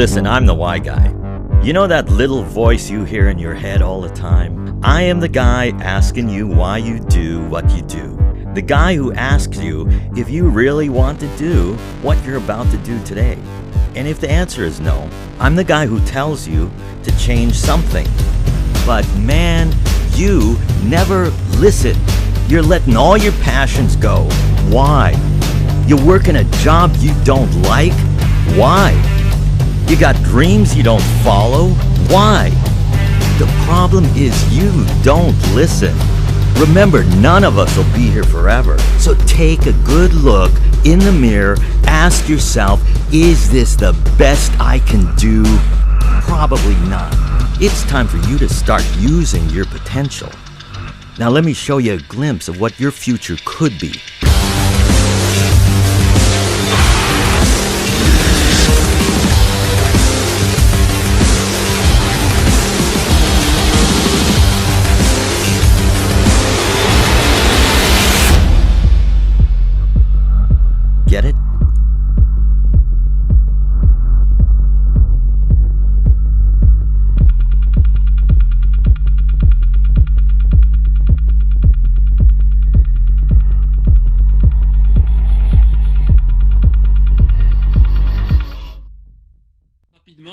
Listen, I'm the why guy. You know that little voice you hear in your head all the time? I am the guy asking you why you do what you do. The guy who asks you if you really want to do what you're about to do today. And if the answer is no, I'm the guy who tells you to change something. But man, you never listen. You're letting all your passions go. Why? You work in a job you don't like? Why? You got dreams you don't follow? Why? The problem is you don't listen. Remember, none of us will be here forever. So take a good look in the mirror, ask yourself, is this the best I can do? Probably not. It's time for you to start using your potential. Now let me show you a glimpse of what your future could be. Get it?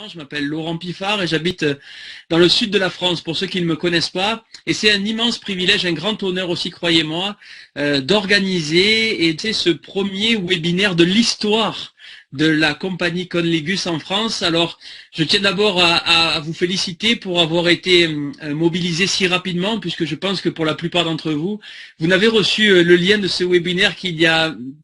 Je m'appelle Laurent Piffard et j'habite dans le sud de la France, pour ceux qui ne me connaissent pas. Et c'est un immense privilège, un grand honneur aussi, croyez-moi, d'organiser ce premier webinaire de l'histoire de la compagnie Conlegus en France. Alors, je tiens d'abord à vous féliciter pour avoir été mobilisé si rapidement, puisque je pense que pour la plupart d'entre vous, vous n'avez reçu le lien de ce webinaire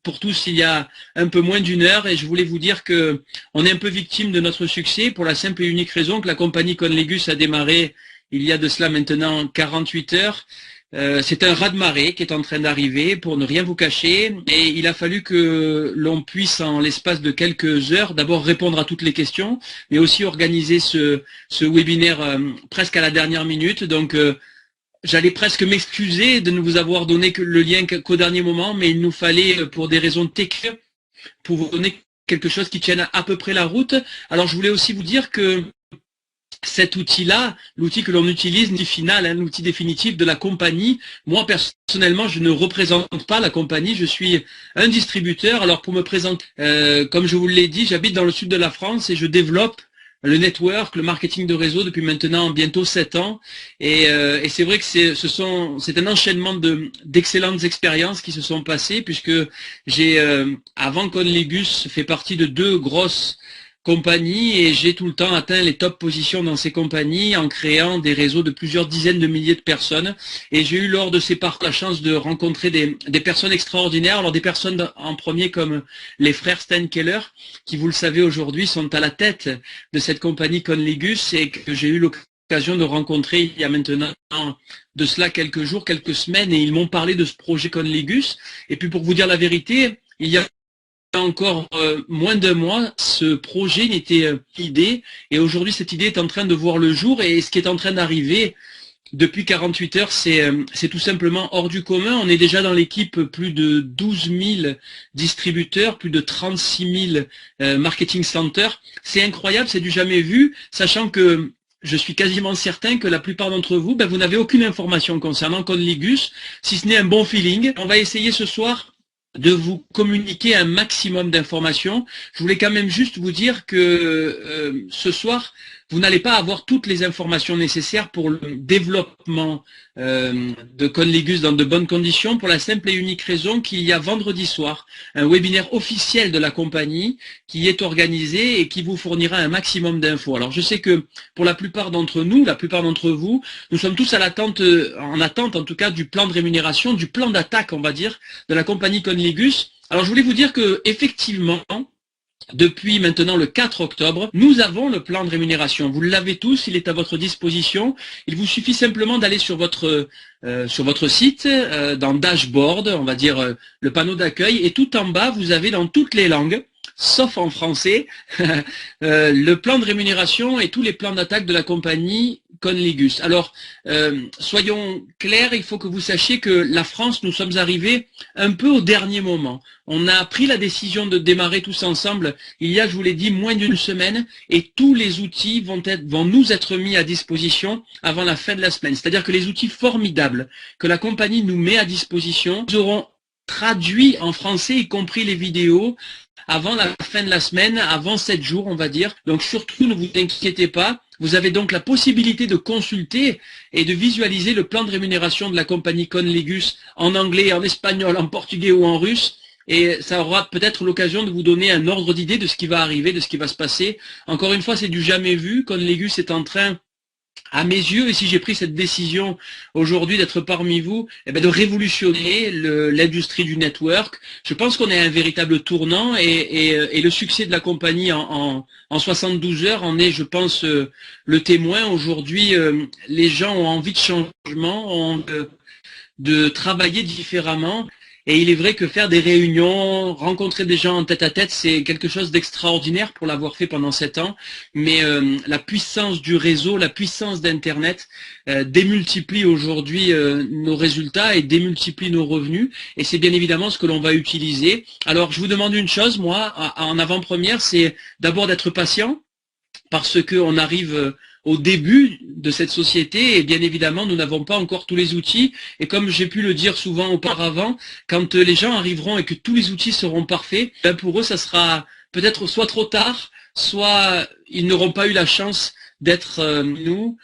pour tous, il y a un peu moins d'une heure, et je voulais vous dire que on est un peu victime de notre succès pour la simple et unique raison que la compagnie Conlegus a démarré il y a de cela maintenant 48 heures. C'est un raz-de-marée qui est en train d'arriver, pour ne rien vous cacher, et il a fallu que l'on puisse en l'espace de quelques heures d'abord répondre à toutes les questions, mais aussi organiser ce webinaire presque à la dernière minute. Donc j'allais presque m'excuser de ne vous avoir donné que le lien qu'au dernier moment, mais il nous fallait, pour des raisons techniques, pour vous donner quelque chose qui tienne à peu près la route. Alors je voulais aussi vous dire que cet outil-là, l'outil que l'on utilise, l'outil final, l'outil définitif de la compagnie, moi personnellement je ne représente pas la compagnie, je suis un distributeur. Alors pour me présenter, comme je vous l'ai dit, j'habite dans le sud de la France et je développe le network, le marketing de réseau depuis maintenant bientôt 7 ans. Et c'est vrai que c'est un enchaînement d'excellentes expériences qui se sont passées, puisque j'ai, avant Conlegus, fait partie de 2 grosses compagnies et j'ai tout le temps atteint les top positions dans ces compagnies en créant des réseaux de plusieurs dizaines de milliers de personnes. Et j'ai eu lors de ces parcours la chance de rencontrer des personnes extraordinaires. Alors des personnes en premier comme les frères Steinkeller, qui vous le savez aujourd'hui sont à la tête de cette compagnie Conlegus et que j'ai eu l'occasion de rencontrer il y a maintenant de cela quelques jours, quelques semaines, et ils m'ont parlé de ce projet Conlegus. Et puis pour vous dire la vérité, il y a encore moins d'un mois, ce projet n'était idée, et aujourd'hui cette idée est en train de voir le jour, et ce qui est en train d'arriver depuis 48 heures, c'est tout simplement hors du commun. On est déjà dans l'équipe plus de 12 000 distributeurs, plus de 36 000 marketing centers. C'est incroyable, c'est du jamais vu, sachant que je suis quasiment certain que la plupart d'entre vous, vous n'avez aucune information concernant Conlegus, si ce n'est un bon feeling. On va essayer ce soir de vous communiquer un maximum d'informations. Je voulais quand même juste vous dire que ce soir, vous n'allez pas avoir toutes les informations nécessaires pour le développement de Conlegus dans de bonnes conditions, pour la simple et unique raison qu'il y a vendredi soir un webinaire officiel de la compagnie qui est organisé et qui vous fournira un maximum d'infos. Alors je sais que pour la plupart d'entre nous, la plupart d'entre vous, nous sommes tous en attente en tout cas du plan de rémunération, du plan d'attaque on va dire, de la compagnie Conlegus. Alors je voulais vous dire que effectivement, depuis maintenant le 4 octobre, nous avons le plan de rémunération. Vous l'avez tous, il est à votre disposition. Il vous suffit simplement d'aller sur votre site, dans Dashboard, on va dire le panneau d'accueil, et tout en bas, vous avez dans toutes les langues sauf en français, le plan de rémunération et tous les plans d'attaque de la compagnie Conligus. Alors, soyons clairs, il faut que vous sachiez que la France, nous sommes arrivés un peu au dernier moment. On a pris la décision de démarrer tous ensemble il y a, je vous l'ai dit, moins d'une semaine, et tous les outils vont nous être mis à disposition avant la fin de la semaine. C'est-à-dire que les outils formidables que la compagnie nous met à disposition, nous aurons traduit en français, y compris les vidéos, avant la fin de la semaine, avant 7 jours, on va dire. Donc surtout, ne vous inquiétez pas. Vous avez donc la possibilité de consulter et de visualiser le plan de rémunération de la compagnie Conligus en anglais, en espagnol, en portugais ou en russe. Et ça aura peut-être l'occasion de vous donner un ordre d'idée de ce qui va arriver, de ce qui va se passer. Encore une fois, c'est du jamais vu. Conligus est en train, à mes yeux, et si j'ai pris cette décision aujourd'hui d'être parmi vous, de révolutionner l'industrie du network. Je pense qu'on est à un véritable tournant et le succès de la compagnie en 72 heures en est, je pense, le témoin. Aujourd'hui, les gens ont envie de changement, ont envie de travailler différemment. Et il est vrai que faire des réunions, rencontrer des gens en tête-à-tête, c'est quelque chose d'extraordinaire pour l'avoir fait pendant 7 ans. Mais la puissance du réseau, la puissance d'Internet démultiplie aujourd'hui nos résultats et démultiplie nos revenus. Et c'est bien évidemment ce que l'on va utiliser. Alors, je vous demande une chose, moi, en avant-première, c'est d'abord d'être patient, parce qu'on arrive au début de cette société et bien évidemment nous n'avons pas encore tous les outils et comme j'ai pu le dire souvent auparavant, quand les gens arriveront et que tous les outils seront parfaits, pour eux ça sera peut-être soit trop tard, soit ils n'auront pas eu la chance d'être nous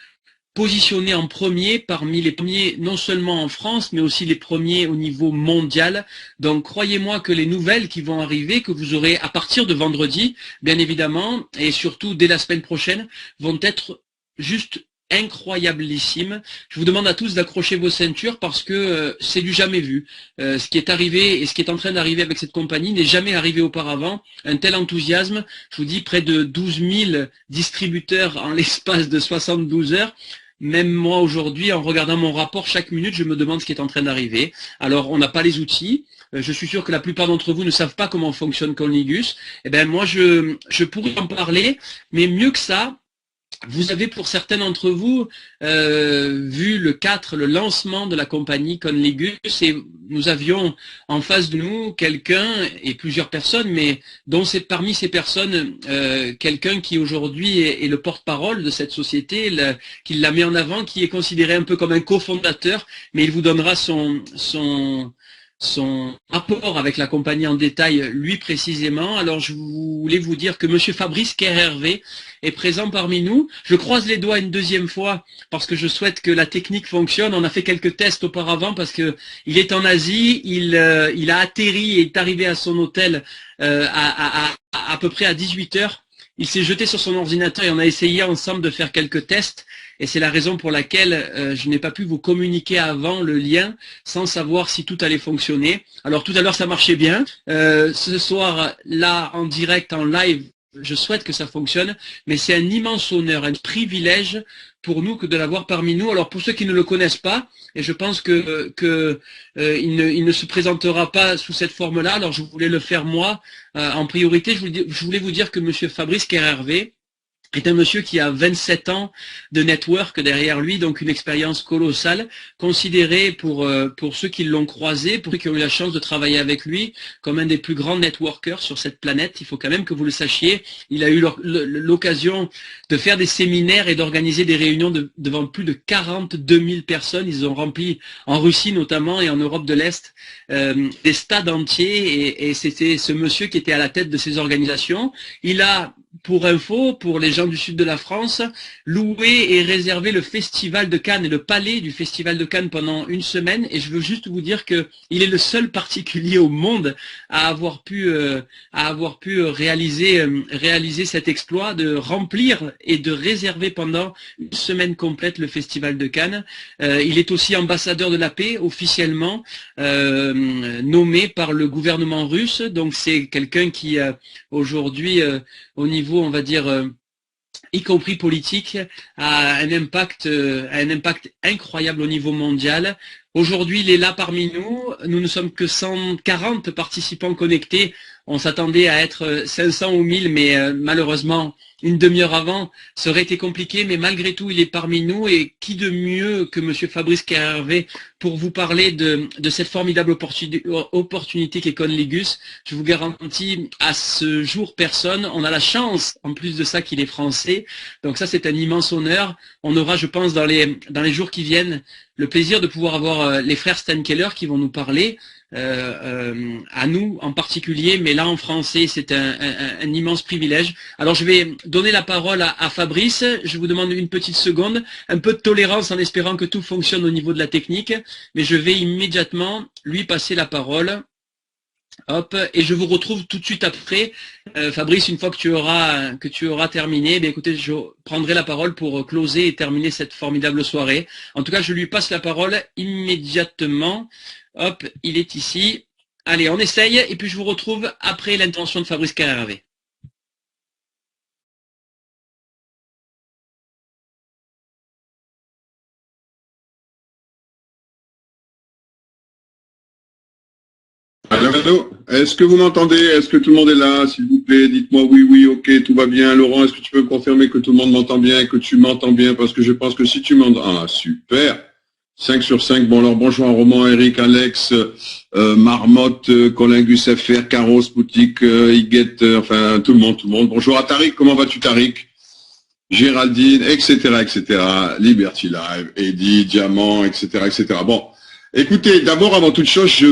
positionnés en premier parmi les premiers non seulement en France mais aussi les premiers au niveau mondial. Donc croyez-moi que les nouvelles qui vont arriver, que vous aurez à partir de vendredi bien évidemment et surtout dès la semaine prochaine vont être juste incroyablissime. Je vous demande à tous d'accrocher vos ceintures parce que c'est du jamais vu. Ce qui est arrivé et ce qui est en train d'arriver avec cette compagnie n'est jamais arrivé auparavant. Un tel enthousiasme, je vous dis près de 12 000 distributeurs en l'espace de 72 heures. Même moi aujourd'hui, en regardant mon rapport chaque minute, je me demande ce qui est en train d'arriver. Alors on n'a pas les outils. Je suis sûr que la plupart d'entre vous ne savent pas comment fonctionne Conligus. Eh bien moi je pourrais en parler, mais mieux que ça, vous avez pour certains d'entre vous vu le lancement de la compagnie Conligus et nous avions en face de nous quelqu'un et plusieurs personnes, mais dont c'est parmi ces personnes quelqu'un qui aujourd'hui est le porte-parole de cette société, qui la met en avant, qui est considéré un peu comme un cofondateur, mais il vous donnera son rapport avec la compagnie en détail, lui précisément. Alors je voulais vous dire que Monsieur Fabrice Kerhervé est présent parmi nous. Je croise les doigts une deuxième fois parce que je souhaite que la technique fonctionne. On a fait quelques tests auparavant parce que il est en Asie, il a atterri et est arrivé à son hôtel à peu près à 18 heures. Il s'est jeté sur son ordinateur et on a essayé ensemble de faire quelques tests. Et c'est la raison pour laquelle je n'ai pas pu vous communiquer avant le lien sans savoir si tout allait fonctionner. Alors tout à l'heure ça marchait bien. Ce soir là en direct, en live, je souhaite que ça fonctionne. Mais c'est un immense honneur, un privilège pour nous que de l'avoir parmi nous. Alors pour ceux qui ne le connaissent pas, et je pense que il ne se présentera pas sous cette forme-là. Alors je voulais le faire moi en priorité. Je voulais vous dire que Monsieur Fabrice Kerhervé est un monsieur qui a 27 ans de network derrière lui, donc une expérience colossale, considéré pour ceux qui l'ont croisé, pour ceux qui ont eu la chance de travailler avec lui, comme un des plus grands networkers sur cette planète. Il faut quand même que vous le sachiez. Il a eu l'occasion de faire des séminaires et d'organiser des réunions devant plus de 42 000 personnes. Ils ont rempli, en Russie notamment et en Europe de l'Est, des stades entiers et c'était ce monsieur qui était à la tête de ces organisations. Il a, pour info, pour les gens du sud de la France, loué et réservé le Festival de Cannes et le palais du Festival de Cannes pendant une semaine. Et je veux juste vous dire que il est le seul particulier au monde à avoir pu réaliser cet exploit de remplir et de réserver pendant une semaine complète le Festival de Cannes. Il est aussi ambassadeur de la paix officiellement, nommé par le gouvernement russe. Donc c'est quelqu'un qui aujourd'hui au niveau, on va dire, y compris politique, a un impact incroyable au niveau mondial. Aujourd'hui, il est là parmi nous. Nous ne sommes que 140 participants connectés On s'attendait à être 500 ou 1000, mais malheureusement, une demi-heure avant, ça aurait été compliqué, mais malgré tout, il est parmi nous. Et qui de mieux que Monsieur Fabrice Carré pour vous parler de cette formidable opportunité qu'est Conligus. Je vous garantis, à ce jour, personne. On a la chance, en plus de ça, qu'il est français. Donc ça, c'est un immense honneur. On aura, je pense, dans les jours qui viennent, le plaisir de pouvoir avoir les frères Stenkeller qui vont nous parler. À nous en particulier, mais là en français, c'est un immense privilège. Alors je vais donner la parole à Fabrice. Je vous demande une petite seconde, un peu de tolérance en espérant que tout fonctionne au niveau de la technique, mais je vais immédiatement lui passer la parole. Hop, et je vous retrouve tout de suite après. Fabrice, une fois que tu auras terminé, bien écoutez, je prendrai la parole pour closer et terminer cette formidable soirée. En tout cas, je lui passe la parole immédiatement. Hop, il est ici. Allez, on essaye, et puis je vous retrouve après l'intervention de Fabrice Carré. Allô, est-ce que vous m'entendez? Est-ce que tout le monde est là? S'il vous plaît, dites-moi oui, oui, ok, tout va bien. Laurent, est-ce que tu peux me confirmer que tout le monde m'entend bien et que tu m'entends bien? Parce que je pense que si tu m'entends... Ah, super. 5 sur 5. Bon, alors bonjour à Roman, Eric, Alex, Marmotte, Colingus FR, Caros, Boutique, Higuette, enfin tout le monde. Bonjour à Tariq, comment vas-tu Tariq? Géraldine, etc., etc. Liberty Live, Eddie, Diamant, etc., etc. Bon, écoutez, d'abord, avant toute chose, je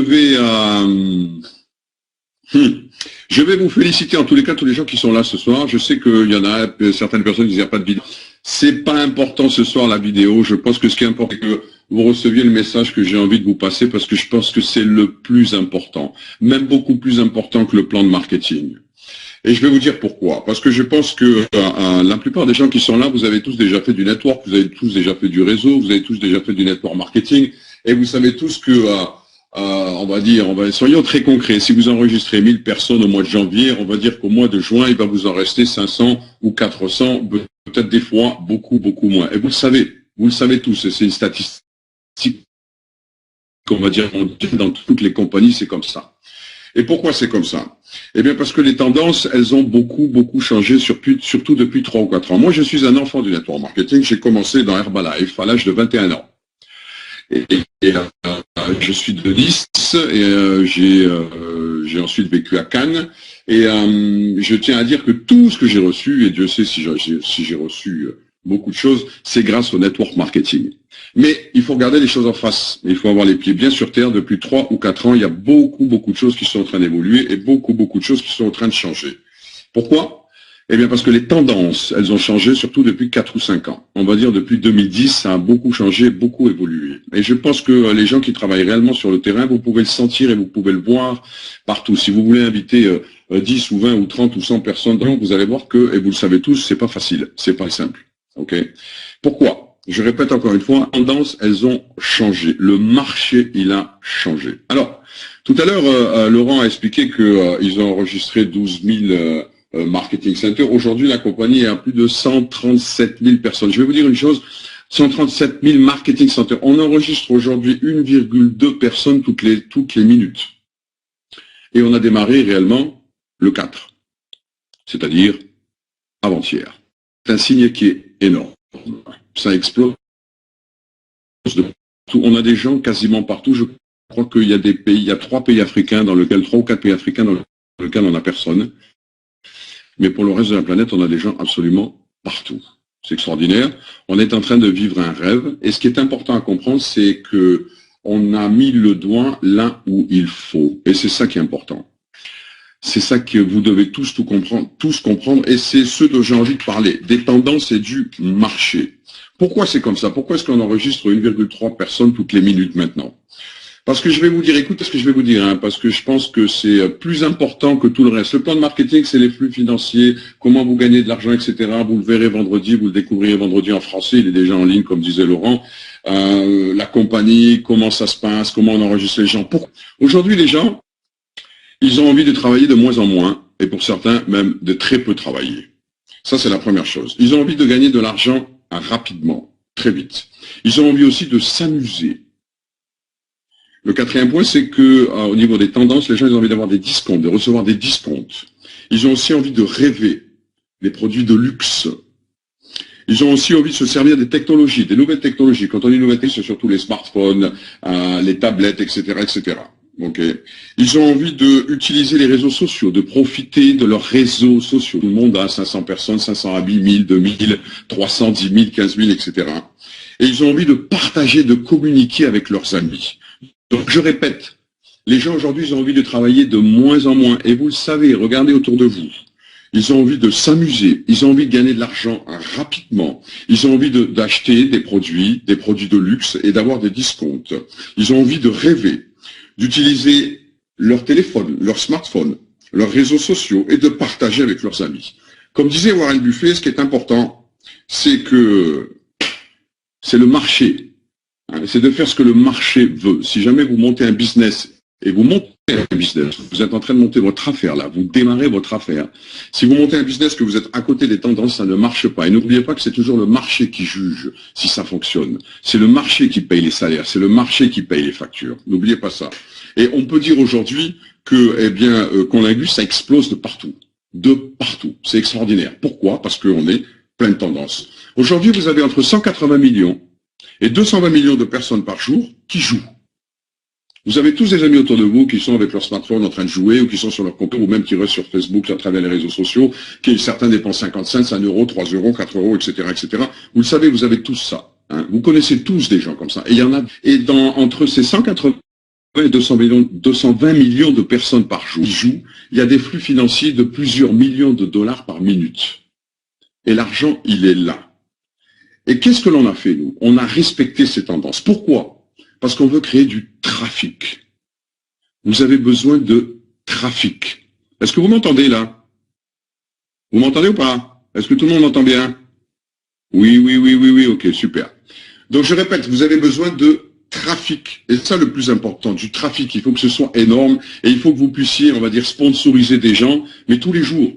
vais vous féliciter en tous les cas, tous les gens qui sont là ce soir. Je sais qu'il y en a certaines personnes qui disent qu'il n'y a pas de vidéo. C'est pas important ce soir la vidéo. Je pense que ce qui est important, c'est que vous receviez le message que j'ai envie de vous passer parce que je pense que c'est le plus important. Même beaucoup plus important que le plan de marketing. Et je vais vous dire pourquoi. Parce que je pense que la plupart des gens qui sont là, vous avez tous déjà fait du network, vous avez tous déjà fait du réseau, vous avez tous déjà fait du network marketing. Et vous savez tous que, soyons très concrets. Si vous enregistrez 1000 personnes au mois de janvier, on va dire qu'au mois de juin, il va vous en rester 500 ou 400, peut-être des fois beaucoup, beaucoup moins. Et vous le savez tous, c'est une statistique qu'on va dire dans toutes les compagnies, c'est comme ça. Et pourquoi c'est comme ça? Eh bien parce que les tendances, elles ont beaucoup, beaucoup changé, surtout depuis 3 ou 4 ans. Moi, je suis un enfant du network marketing. J'ai commencé dans Herbalife à l'âge de 21 ans. Je suis de Nice et j'ai ensuite vécu à Cannes. Et je tiens à dire que tout ce que j'ai reçu, et Dieu sait si j'ai reçu beaucoup de choses, c'est grâce au network marketing. Mais il faut regarder les choses en face. Il faut avoir les pieds bien sur terre. Depuis 3 ou 4 ans, il y a beaucoup, beaucoup de choses qui sont en train d'évoluer et beaucoup, beaucoup de choses qui sont en train de changer. Pourquoi? Eh bien parce que les tendances, elles ont changé surtout depuis 4 ou 5 ans. On va dire depuis 2010, ça a beaucoup changé, beaucoup évolué. Et je pense que les gens qui travaillent réellement sur le terrain, vous pouvez le sentir et vous pouvez le voir partout. Si vous voulez inviter 10 ou 20 ou 30 ou 100 personnes, vous allez voir que, et vous le savez tous, c'est pas facile, c'est pas simple. Ok? Pourquoi? Je répète encore une fois, les tendances, elles ont changé. Le marché, il a changé. Alors, tout à l'heure, Laurent a expliqué qu'ils ont enregistré 12 000 marketing center. Aujourd'hui, la compagnie est à plus de 137 000 personnes. Je vais vous dire une chose, 137 000 marketing centers. On enregistre aujourd'hui 1,2 personnes toutes les minutes. Et on a démarré réellement le 4, c'est-à-dire avant-hier. C'est un signe qui est énorme. Ça explose de tout. On a des gens quasiment partout. Je crois qu'il y a des pays, il y a 3 pays africains dans lesquels, 3 ou 4 pays africains dans lesquels on n'a personne. Mais pour le reste de la planète, on a des gens absolument partout. C'est extraordinaire. On est en train de vivre un rêve. Et ce qui est important à comprendre, c'est que on a mis le doigt là où il faut. Et c'est ça qui est important. C'est ça que vous devez tous comprendre. Et c'est ce dont j'ai envie de parler. Des tendances et du marché. Pourquoi c'est comme ça? Pourquoi est-ce qu'on enregistre 1,3 personnes toutes les minutes maintenant? Parce que je vais vous dire, écoutez ce que je vais vous dire, parce que je pense que c'est plus important que tout le reste. Le plan de marketing, c'est les flux financiers, comment vous gagnez de l'argent, etc. Vous le verrez vendredi, vous le découvrirez vendredi en français, il est déjà en ligne, comme disait Laurent. La compagnie, comment ça se passe, comment on enregistre les gens. Aujourd'hui, les gens, ils ont envie de travailler de moins en moins, et pour certains, même de très peu travailler. Ça, c'est la première chose. Ils ont envie de gagner de l'argent rapidement, très vite. Ils ont envie aussi de s'amuser. Le quatrième point, c'est que au niveau des tendances, les gens ils ont envie d'avoir des discounts, de recevoir des discounts. Ils ont aussi envie de rêver des produits de luxe. Ils ont aussi envie de se servir des technologies, des nouvelles technologies. Quand on dit nouvelles technologies, c'est surtout les smartphones, les tablettes, etc., etc. Okay. Ils ont envie d'utiliser les réseaux sociaux, de profiter de leurs réseaux sociaux. Tout le monde a 500 personnes, 500 habits, 1000, 2000, 300, 10 000, 15 000, etc. Et ils ont envie de partager, de communiquer avec leurs amis. Donc, je répète, les gens aujourd'hui, ils ont envie de travailler de moins en moins. Et vous le savez, regardez autour de vous. Ils ont envie de s'amuser, ils ont envie de gagner de l'argent rapidement, ils ont envie d'acheter des produits de luxe et d'avoir des discounts. Ils ont envie de rêver, d'utiliser leur téléphone, leur smartphone, leurs réseaux sociaux et de partager avec leurs amis. Comme disait Warren Buffett, ce qui est important, c'est que c'est le marché. C'est de faire ce que le marché veut. Si jamais vous montez un business et vous montez un business, vous êtes en train de monter votre affaire là, vous démarrez votre affaire. Si vous montez un business que vous êtes à côté des tendances, ça ne marche pas. Et n'oubliez pas que c'est toujours le marché qui juge si ça fonctionne. C'est le marché qui paye les salaires, c'est le marché qui paye les factures. N'oubliez pas ça. Et on peut dire aujourd'hui que, eh bien, Conlingus, ça explose de partout. De partout. C'est extraordinaire. Pourquoi? Parce qu'on est plein de tendances. Aujourd'hui, vous avez entre 180 millions et 220 millions de personnes par jour qui jouent. Vous avez tous des amis autour de vous qui sont avec leur smartphone en train de jouer ou qui sont sur leur compte ou même qui restent sur Facebook à travers les réseaux sociaux, qui certains dépensent 50 cents, 1 euro, 3 euros, 4 euros, etc., etc. Vous le savez, vous avez tous ça. Hein. Vous connaissez tous des gens comme ça. Et il y en a, et entre ces 180 et 220 millions de personnes par jour qui jouent, il y a des flux financiers de plusieurs millions de dollars par minute. Et l'argent, il est là. Et qu'est-ce que l'on a fait, nous? On a respecté ces tendances. Pourquoi? Parce qu'on veut créer du trafic. Vous avez besoin de trafic. Est-ce que vous m'entendez là? Vous m'entendez ou pas? Est-ce que tout le monde m'entend bien? Oui, ok, super. Donc je répète, vous avez besoin de trafic. Et c'est ça le plus important, du trafic. Il faut que ce soit énorme et il faut que vous puissiez, on va dire, sponsoriser des gens, mais tous les jours.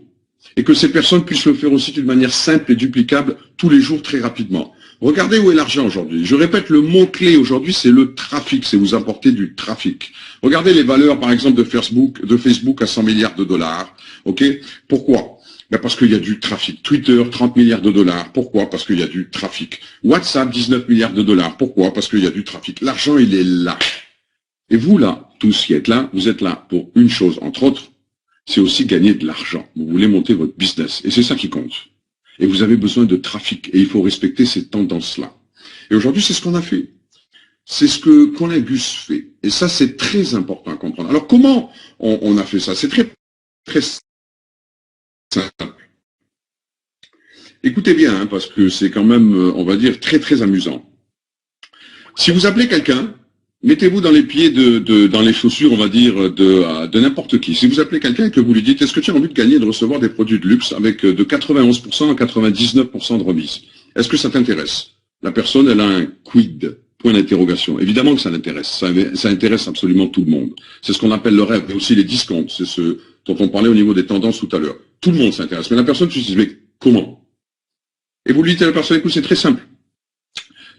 Et que ces personnes puissent le faire aussi d'une manière simple et duplicable tous les jours très rapidement. Regardez où est l'argent aujourd'hui. Je répète, le mot-clé aujourd'hui, c'est le trafic, c'est vous apporter du trafic. Regardez les valeurs, par exemple, de Facebook à 100 milliards de dollars. OK? Pourquoi? Ben parce qu'il y a du trafic. Twitter, 30 milliards de dollars. Pourquoi? Parce qu'il y a du trafic. WhatsApp, 19 milliards de dollars. Pourquoi? Parce qu'il y a du trafic. L'argent, il est là. Et vous, là, tous qui êtes là, vous êtes là pour une chose, entre autres, c'est aussi gagner de l'argent. Vous voulez monter votre business. Et c'est ça qui compte. Et vous avez besoin de trafic. Et il faut respecter ces tendances-là. Et aujourd'hui, c'est ce qu'on a fait. C'est ce que Conlingus fait. Et ça, c'est très important à comprendre. Alors, comment on a fait ça? C'est très, très simple. Écoutez bien, hein, parce que c'est quand même, on va dire, très, très amusant. Si vous appelez quelqu'un, mettez-vous dans les pieds dans les chaussures, on va dire, de n'importe qui. Si vous appelez quelqu'un et que vous lui dites, est-ce que tu as envie de gagner et de recevoir des produits de luxe avec de 91% à 99% de remise? Est-ce que ça t'intéresse? La personne, elle a un quid, point d'interrogation. Évidemment que ça l'intéresse. Ça intéresse absolument tout le monde. C'est ce qu'on appelle le rêve, mais aussi les discounts. C'est ce dont on parlait au niveau des tendances tout à l'heure. Tout le monde s'intéresse. Mais la personne, tu te dis, mais comment? Et vous lui dites à la personne, écoute, c'est très simple.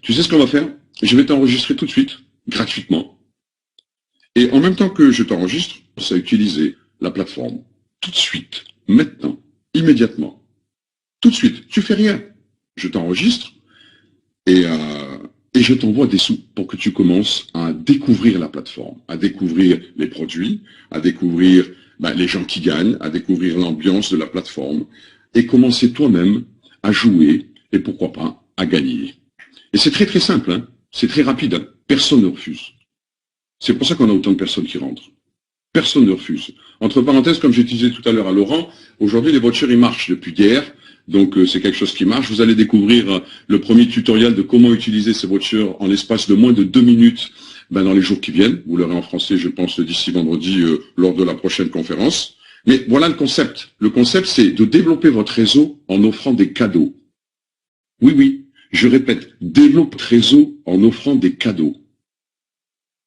Tu sais ce qu'on va faire? Je vais t'enregistrer tout de suite, gratuitement. Et en même temps que je t'enregistre, ça à utiliser la plateforme. Tout de suite, maintenant, immédiatement. Tout de suite, tu fais rien. Je t'enregistre et je t'envoie des sous pour que tu commences à découvrir la plateforme, à découvrir les produits, à découvrir les gens qui gagnent, à découvrir l'ambiance de la plateforme et commencer toi-même à jouer et pourquoi pas à gagner. Et c'est très très simple, hein. C'est très rapide, hein. Personne ne refuse. C'est pour ça qu'on a autant de personnes qui rentrent. Personne ne refuse. Entre parenthèses, comme je disais tout à l'heure à Laurent, aujourd'hui les vouchers ils marchent depuis hier, donc c'est quelque chose qui marche. Vous allez découvrir le premier tutoriel de comment utiliser ces vouchers en l'espace de moins de 2 minutes dans les jours qui viennent. Vous l'aurez en français, je pense, d'ici vendredi lors de la prochaine conférence. Mais voilà le concept. Le concept, c'est de développer votre réseau en offrant des cadeaux. Oui, oui. Je répète, développe votre réseau en offrant des cadeaux.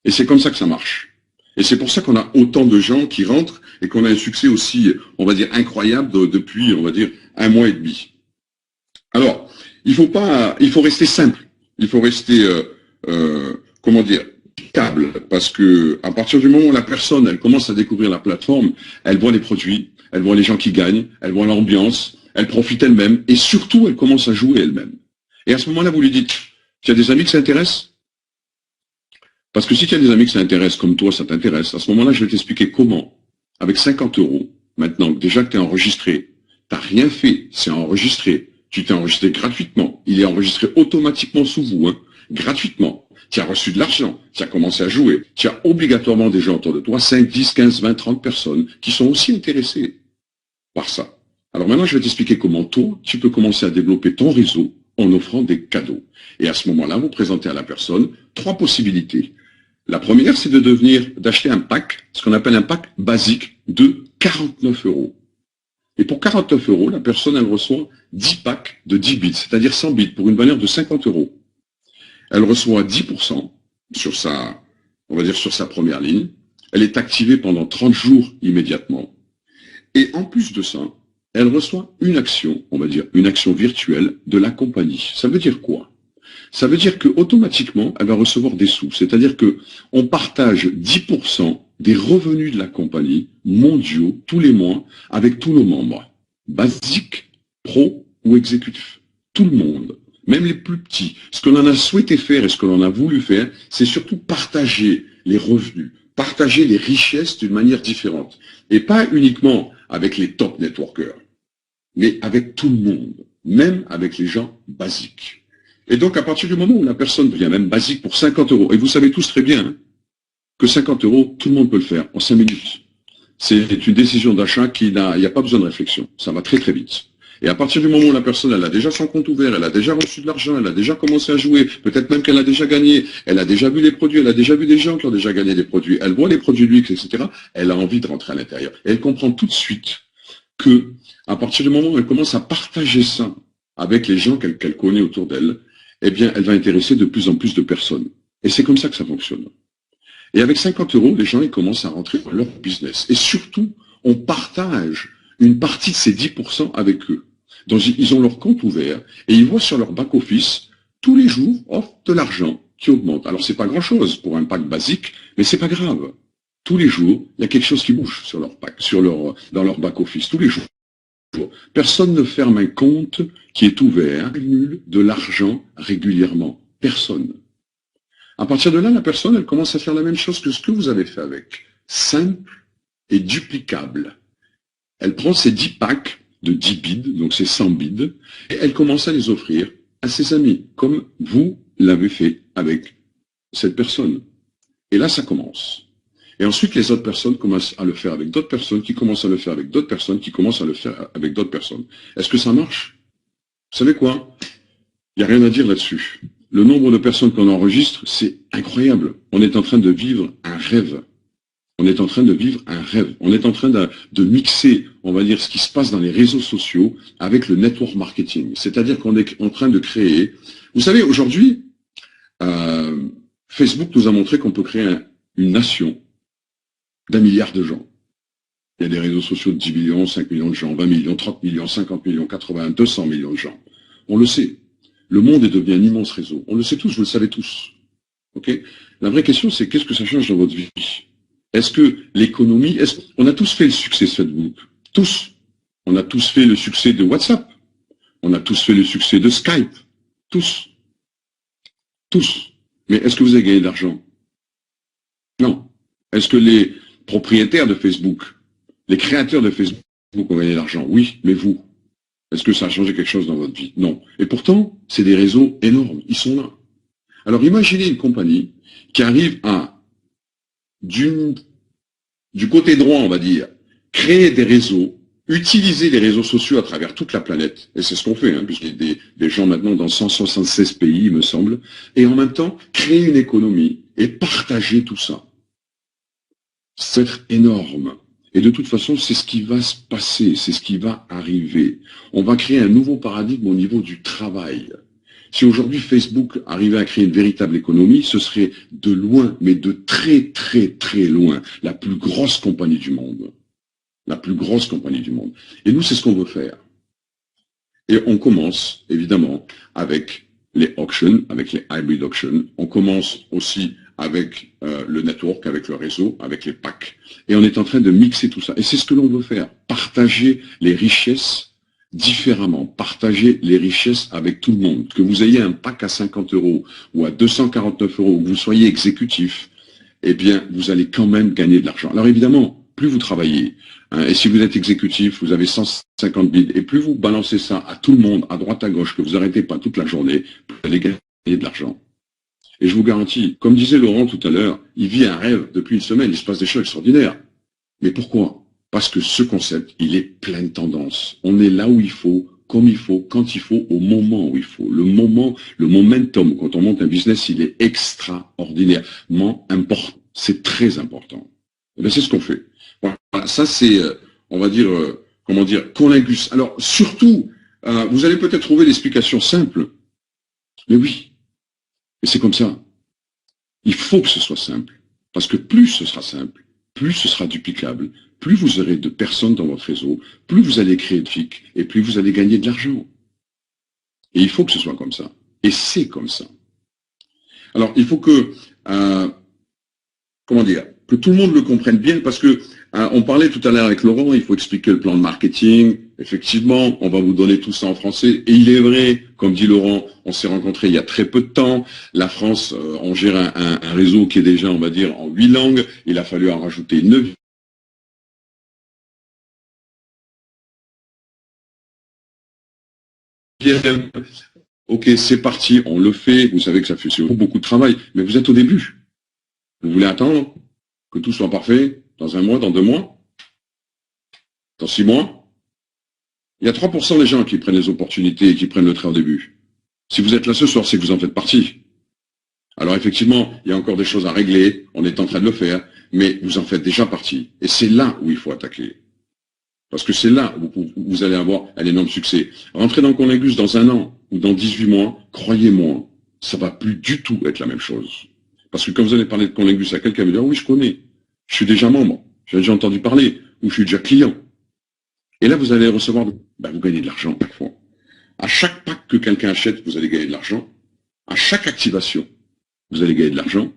Et c'est comme ça que ça marche. Et c'est pour ça qu'on a autant de gens qui rentrent et qu'on a un succès aussi, on va dire, incroyable depuis, on va dire, 1 mois et demi. Alors, il faut rester simple. Il faut rester, parce que à partir du moment où la personne, elle commence à découvrir la plateforme, elle voit les produits, elle voit les gens qui gagnent, elle voit l'ambiance, elle profite elle-même, et surtout, elle commence à jouer elle-même. Et à ce moment-là, vous lui dites, tu as des amis qui s'intéressent? Parce que si tu as des amis qui s'intéressent, comme toi, ça t'intéresse, à ce moment-là, je vais t'expliquer comment, avec 50 €, maintenant, déjà que tu es enregistré, tu n'as rien fait, c'est enregistré, tu t'es enregistré gratuitement, il est enregistré automatiquement sous vous, hein, gratuitement. Tu as reçu de l'argent, tu as commencé à jouer, tu as obligatoirement des gens autour de toi, 5, 10, 15, 20, 30 personnes qui sont aussi intéressées par ça. Alors maintenant, je vais t'expliquer comment toi, tu peux commencer à développer ton réseau en offrant des cadeaux. Et à ce moment-là, vous présentez à la personne 3 possibilités. La première, c'est d'acheter un pack, ce qu'on appelle un pack basique de 49 €. Et pour 49 €, la personne, elle reçoit 10 packs de 10 bits, c'est-à-dire 100 bits pour une valeur de 50 €. Elle reçoit 10% sur sa, on va dire, sur sa première ligne. Elle est activée pendant 30 jours immédiatement. Et en plus de ça, elle reçoit une action, on va dire, une action virtuelle de la compagnie. Ça veut dire quoi? Ça veut dire que automatiquement, elle va recevoir des sous. C'est-à-dire que on partage 10% des revenus de la compagnie mondiaux tous les mois avec tous nos membres. Basique, pro ou exécutif. Tout le monde. Même les plus petits. Ce que l'on a souhaité faire et ce que l'on a voulu faire, c'est surtout partager les revenus, partager les richesses d'une manière différente. Et pas uniquement avec les top networkers, mais avec tout le monde, même avec les gens basiques. Et donc, à partir du moment où la personne devient même basique pour 50 €, et vous savez tous très bien que 50 €, tout le monde peut le faire en 5 minutes. C'est une décision d'achat il n'y a pas besoin de réflexion. Ça va très très vite. Et à partir du moment où la personne, elle a déjà son compte ouvert, elle a déjà reçu de l'argent, elle a déjà commencé à jouer, peut-être même qu'elle a déjà gagné, elle a déjà vu les produits, elle a déjà vu des gens qui ont déjà gagné des produits, elle voit les produits de luxe, etc., elle a envie de rentrer à l'intérieur. Et elle comprend tout de suite que, à partir du moment où elle commence à partager ça avec les gens qu'elle connaît autour d'elle, eh bien, elle va intéresser de plus en plus de personnes. Et c'est comme ça que ça fonctionne. Et avec 50 €, les gens, ils commencent à rentrer dans leur business. Et surtout, on partage une partie de ces 10% avec eux. Donc, ils ont leur compte ouvert et ils voient sur leur back-office, tous les jours, de l'argent qui augmente. Alors, c'est pas grand-chose pour un pack basique, mais c'est pas grave. Tous les jours, il y a quelque chose qui bouge sur leur pack, dans leur back-office, tous les jours. Personne ne ferme un compte qui est ouvert, cumule de l'argent régulièrement. Personne. À partir de là, la personne, elle commence à faire la même chose que ce que vous avez fait avec. Simple et duplicable. Elle prend ces 10 packs de 10 bids, donc c'est 100 bids, et elle commence à les offrir à ses amis, comme vous l'avez fait avec cette personne. Et là, ça commence. Et ensuite, les autres personnes commencent à le faire avec d'autres personnes, qui commencent à le faire avec d'autres personnes, qui commencent à le faire avec d'autres personnes. Est-ce que ça marche? Vous savez quoi? Il n'y a rien à dire là-dessus. Le nombre de personnes qu'on enregistre, c'est incroyable. On est en train de vivre un rêve. On est en train de vivre un rêve. On est en train de mixer, on va dire, ce qui se passe dans les réseaux sociaux avec le network marketing. C'est-à-dire qu'on est en train de créer... Vous savez, aujourd'hui, Facebook nous a montré qu'on peut créer une nation d'1 milliard de gens. Il y a des réseaux sociaux de 10 millions, 5 millions de gens, 20 millions, 30 millions, 50 millions, 80, 200 millions de gens. On le sait. Le monde est devenu un immense réseau. On le sait tous, vous le savez tous. Okay? La vraie question, c'est qu'est-ce que ça change dans votre vie? Est-ce que l'économie... On a tous fait le succès de Facebook. Tous. On a tous fait le succès de WhatsApp. On a tous fait le succès de Skype. Tous. Tous. Mais est-ce que vous avez gagné de l'argent? Non. Est-ce que les propriétaires de Facebook, les créateurs de Facebook ont gagné de l'argent? Oui, mais vous? Est-ce que ça a changé quelque chose dans votre vie? Non. Et pourtant, c'est des réseaux énormes. Ils sont là. Alors imaginez une compagnie qui arrive à, du côté droit, on va dire, créer des réseaux, utiliser les réseaux sociaux à travers toute la planète, et c'est ce qu'on fait, hein, puisqu'il y a des gens maintenant dans 176 pays, il me semble, et en même temps, créer une économie et partager tout ça. C'est énorme. Et de toute façon, c'est ce qui va se passer, c'est ce qui va arriver. On va créer un nouveau paradigme au niveau du travail. Si aujourd'hui Facebook arrivait à créer une véritable économie, ce serait de loin, mais de très très très loin, la plus grosse compagnie du monde. La plus grosse compagnie du monde. Et nous, c'est ce qu'on veut faire. Et on commence, évidemment, avec les auctions, avec les hybrid auctions. On commence aussi avec le network, avec le réseau, avec les packs. Et on est en train de mixer tout ça. Et c'est ce que l'on veut faire. Partager les richesses différemment. Partager les richesses avec tout le monde. Que vous ayez un pack à 50 € ou à 249 €, ou que vous soyez exécutif, eh bien, vous allez quand même gagner de l'argent. Alors évidemment, plus vous travaillez, hein, et si vous êtes exécutif, vous avez 150 bids, et plus vous balancez ça à tout le monde, à droite, à gauche, que vous n'arrêtez pas toute la journée, vous allez gagner de l'argent. Et je vous garantis, comme disait Laurent tout à l'heure, il vit un rêve depuis une semaine, il se passe des choses extraordinaires. Mais pourquoi? Parce que ce concept, il est plein de tendance. On est là où il faut, comme il faut, quand il faut, au moment où il faut. Le momentum, quand on monte un business, il est extraordinairement important. C'est très important. Et bien, c'est ce qu'on fait. Voilà, ça c'est, on va dire, comment dire, Conlingus. Alors, surtout, vous allez peut-être trouver l'explication simple. Mais oui. Et c'est comme ça. Il faut que ce soit simple. Parce que plus ce sera simple, plus ce sera duplicable, plus vous aurez de personnes dans votre réseau, plus vous allez créer de FIC, et plus vous allez gagner de l'argent. Et il faut que ce soit comme ça. Et c'est comme ça. Alors, il faut que, comment dire, que tout le monde le comprenne bien, parce que on parlait tout à l'heure avec Laurent, il faut expliquer le plan de marketing. Effectivement, on va vous donner tout ça en français. Et il est vrai, comme dit Laurent, on s'est rencontrés il y a très peu de temps. La France, on gère un réseau qui est déjà, on va dire, en 8 langues. Il a fallu en rajouter 9. Ok, c'est parti, on le fait. Vous savez que ça fait beaucoup de travail, mais vous êtes au début. Vous voulez attendre que tout soit parfait dans 1 mois, dans 2 mois, dans 6 mois? Il y a 3% des gens qui prennent les opportunités et qui prennent le train au début. Si vous êtes là ce soir, c'est que vous en faites partie. Alors effectivement, il y a encore des choses à régler, on est en train de le faire, mais vous en faites déjà partie. Et c'est là où il faut attaquer. Parce que c'est là où vous allez avoir un énorme succès. Rentrer dans Conlingus dans 1 an ou dans 18 mois, croyez-moi, ça va plus du tout être la même chose. Parce que quand vous allez parler de Conlingus à quelqu'un, vous dire, oui, je connais, je suis déjà membre, j'ai déjà entendu parler, ou je suis déjà client. Et là, vous allez recevoir, vous gagnez de l'argent parfois. À chaque pack que quelqu'un achète, vous allez gagner de l'argent. À chaque activation, vous allez gagner de l'argent.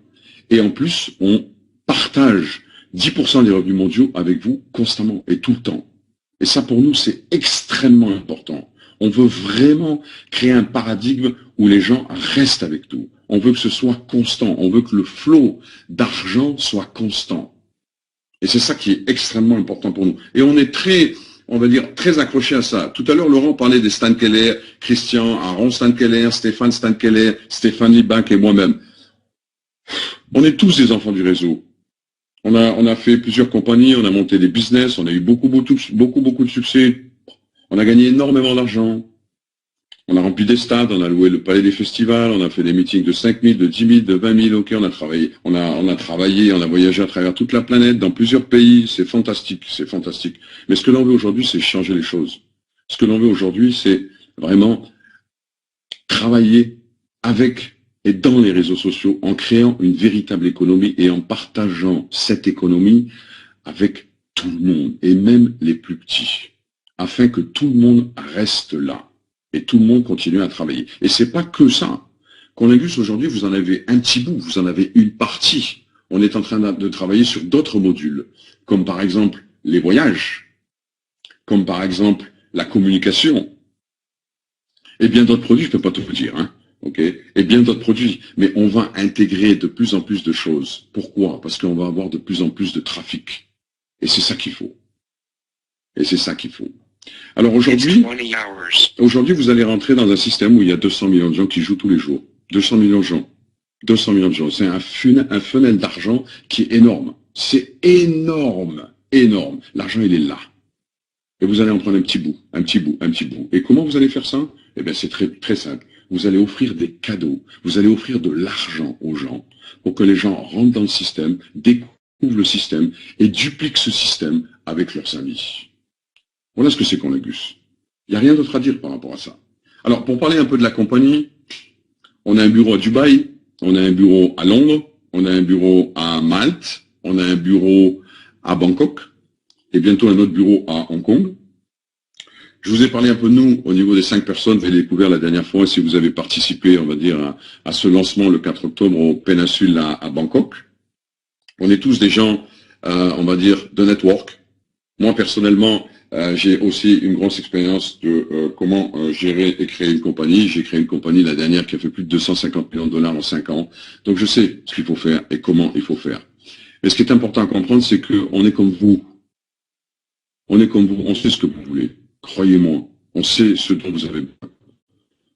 Et en plus, on partage 10% des revenus mondiaux avec vous constamment et tout le temps. Et ça, pour nous, c'est extrêmement important. On veut vraiment créer un paradigme où les gens restent avec nous. On veut que ce soit constant. On veut que le flot d'argent soit constant. Et c'est ça qui est extrêmement important pour nous. Et on est très, on va dire, très accroché à ça. Tout à l'heure, Laurent parlait des Stan Keller, Christian, Aaron Stan Keller, Stéphane Stan Keller, Stéphane Libac et moi-même. On est tous des enfants du réseau. On a fait plusieurs compagnies, on a monté des business, on a eu beaucoup de succès. On a gagné énormément d'argent. On a rempli des stades, on a loué le palais des festivals, on a fait des meetings de 5 000, de 10 000, de 20 000, ok, on a travaillé, on a voyagé à travers toute la planète, dans plusieurs pays, c'est fantastique, c'est fantastique. Mais ce que l'on veut aujourd'hui, c'est changer les choses. Ce que l'on veut aujourd'hui, c'est vraiment travailler avec et dans les réseaux sociaux, en créant une véritable économie et en partageant cette économie avec tout le monde, et même les plus petits, afin que tout le monde reste là. Et tout le monde continue à travailler. Et c'est pas que ça. Conlingus, aujourd'hui, vous en avez un petit bout, vous en avez une partie. On est en train de travailler sur d'autres modules, comme par exemple les voyages, comme par exemple la communication, et bien d'autres produits, je peux pas tout vous dire, hein, ok, et bien d'autres produits. Mais on va intégrer de plus en plus de choses. Pourquoi? Parce qu'on va avoir de plus en plus de trafic. Et c'est ça qu'il faut. Et c'est ça qu'il faut. Alors aujourd'hui, vous allez rentrer dans un système où il y a 200 millions de gens qui jouent tous les jours. 200 millions de gens. 200 millions de gens. C'est un funnel d'argent qui est énorme. C'est énorme. Énorme. L'argent, il est là. Et vous allez en prendre un petit bout, un petit bout, un petit bout. Et comment vous allez faire ça? Eh bien, c'est très, très simple. Vous allez offrir des cadeaux. Vous allez offrir de l'argent aux gens pour que les gens rentrent dans le système, découvrent le système et dupliquent ce système avec leurs amis. Voilà ce que c'est Conlingus. Il n'y a rien d'autre à dire par rapport à ça. Alors, pour parler un peu de la compagnie, on a un bureau à Dubaï, on a un bureau à Londres, on a un bureau à Malte, on a un bureau à Bangkok, et bientôt un autre bureau à Hong Kong. Je vous ai parlé un peu de nous au niveau des 5 personnes. Vous avez découvert la dernière fois si vous avez participé, on va dire, à ce lancement le 4 octobre au Péninsule à Bangkok. On est tous des gens, on va dire, de network. Moi, personnellement, j'ai aussi une grosse expérience de comment gérer et créer une compagnie. J'ai créé une compagnie la dernière qui a fait plus de 250 millions de dollars en 5 ans. Donc, je sais ce qu'il faut faire et comment il faut faire. Mais ce qui est important à comprendre, c'est qu'on est comme vous. On est comme vous. On sait ce que vous voulez. Croyez-moi. On sait ce dont vous avez besoin.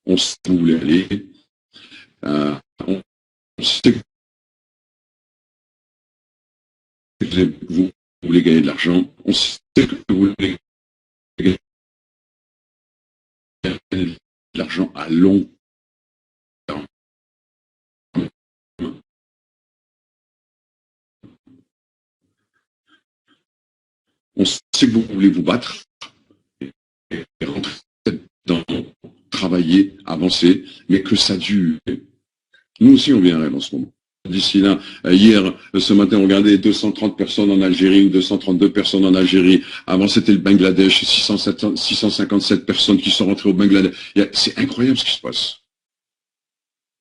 On sait où vous voulez aller. On sait que vous voulez gagner de l'argent. On sait que vous voulez gagner de l'argent à long terme. On sait que vous voulez vous battre et rentrer dans travailler, avancer, mais que ça dure. Nous aussi, on vit un rêve en ce moment. D'ici là, hier, ce matin, on regardait 230 personnes en Algérie ou 232 personnes en Algérie. Avant, c'était le Bangladesh, 657 personnes qui sont rentrées au Bangladesh. C'est incroyable ce qui se passe.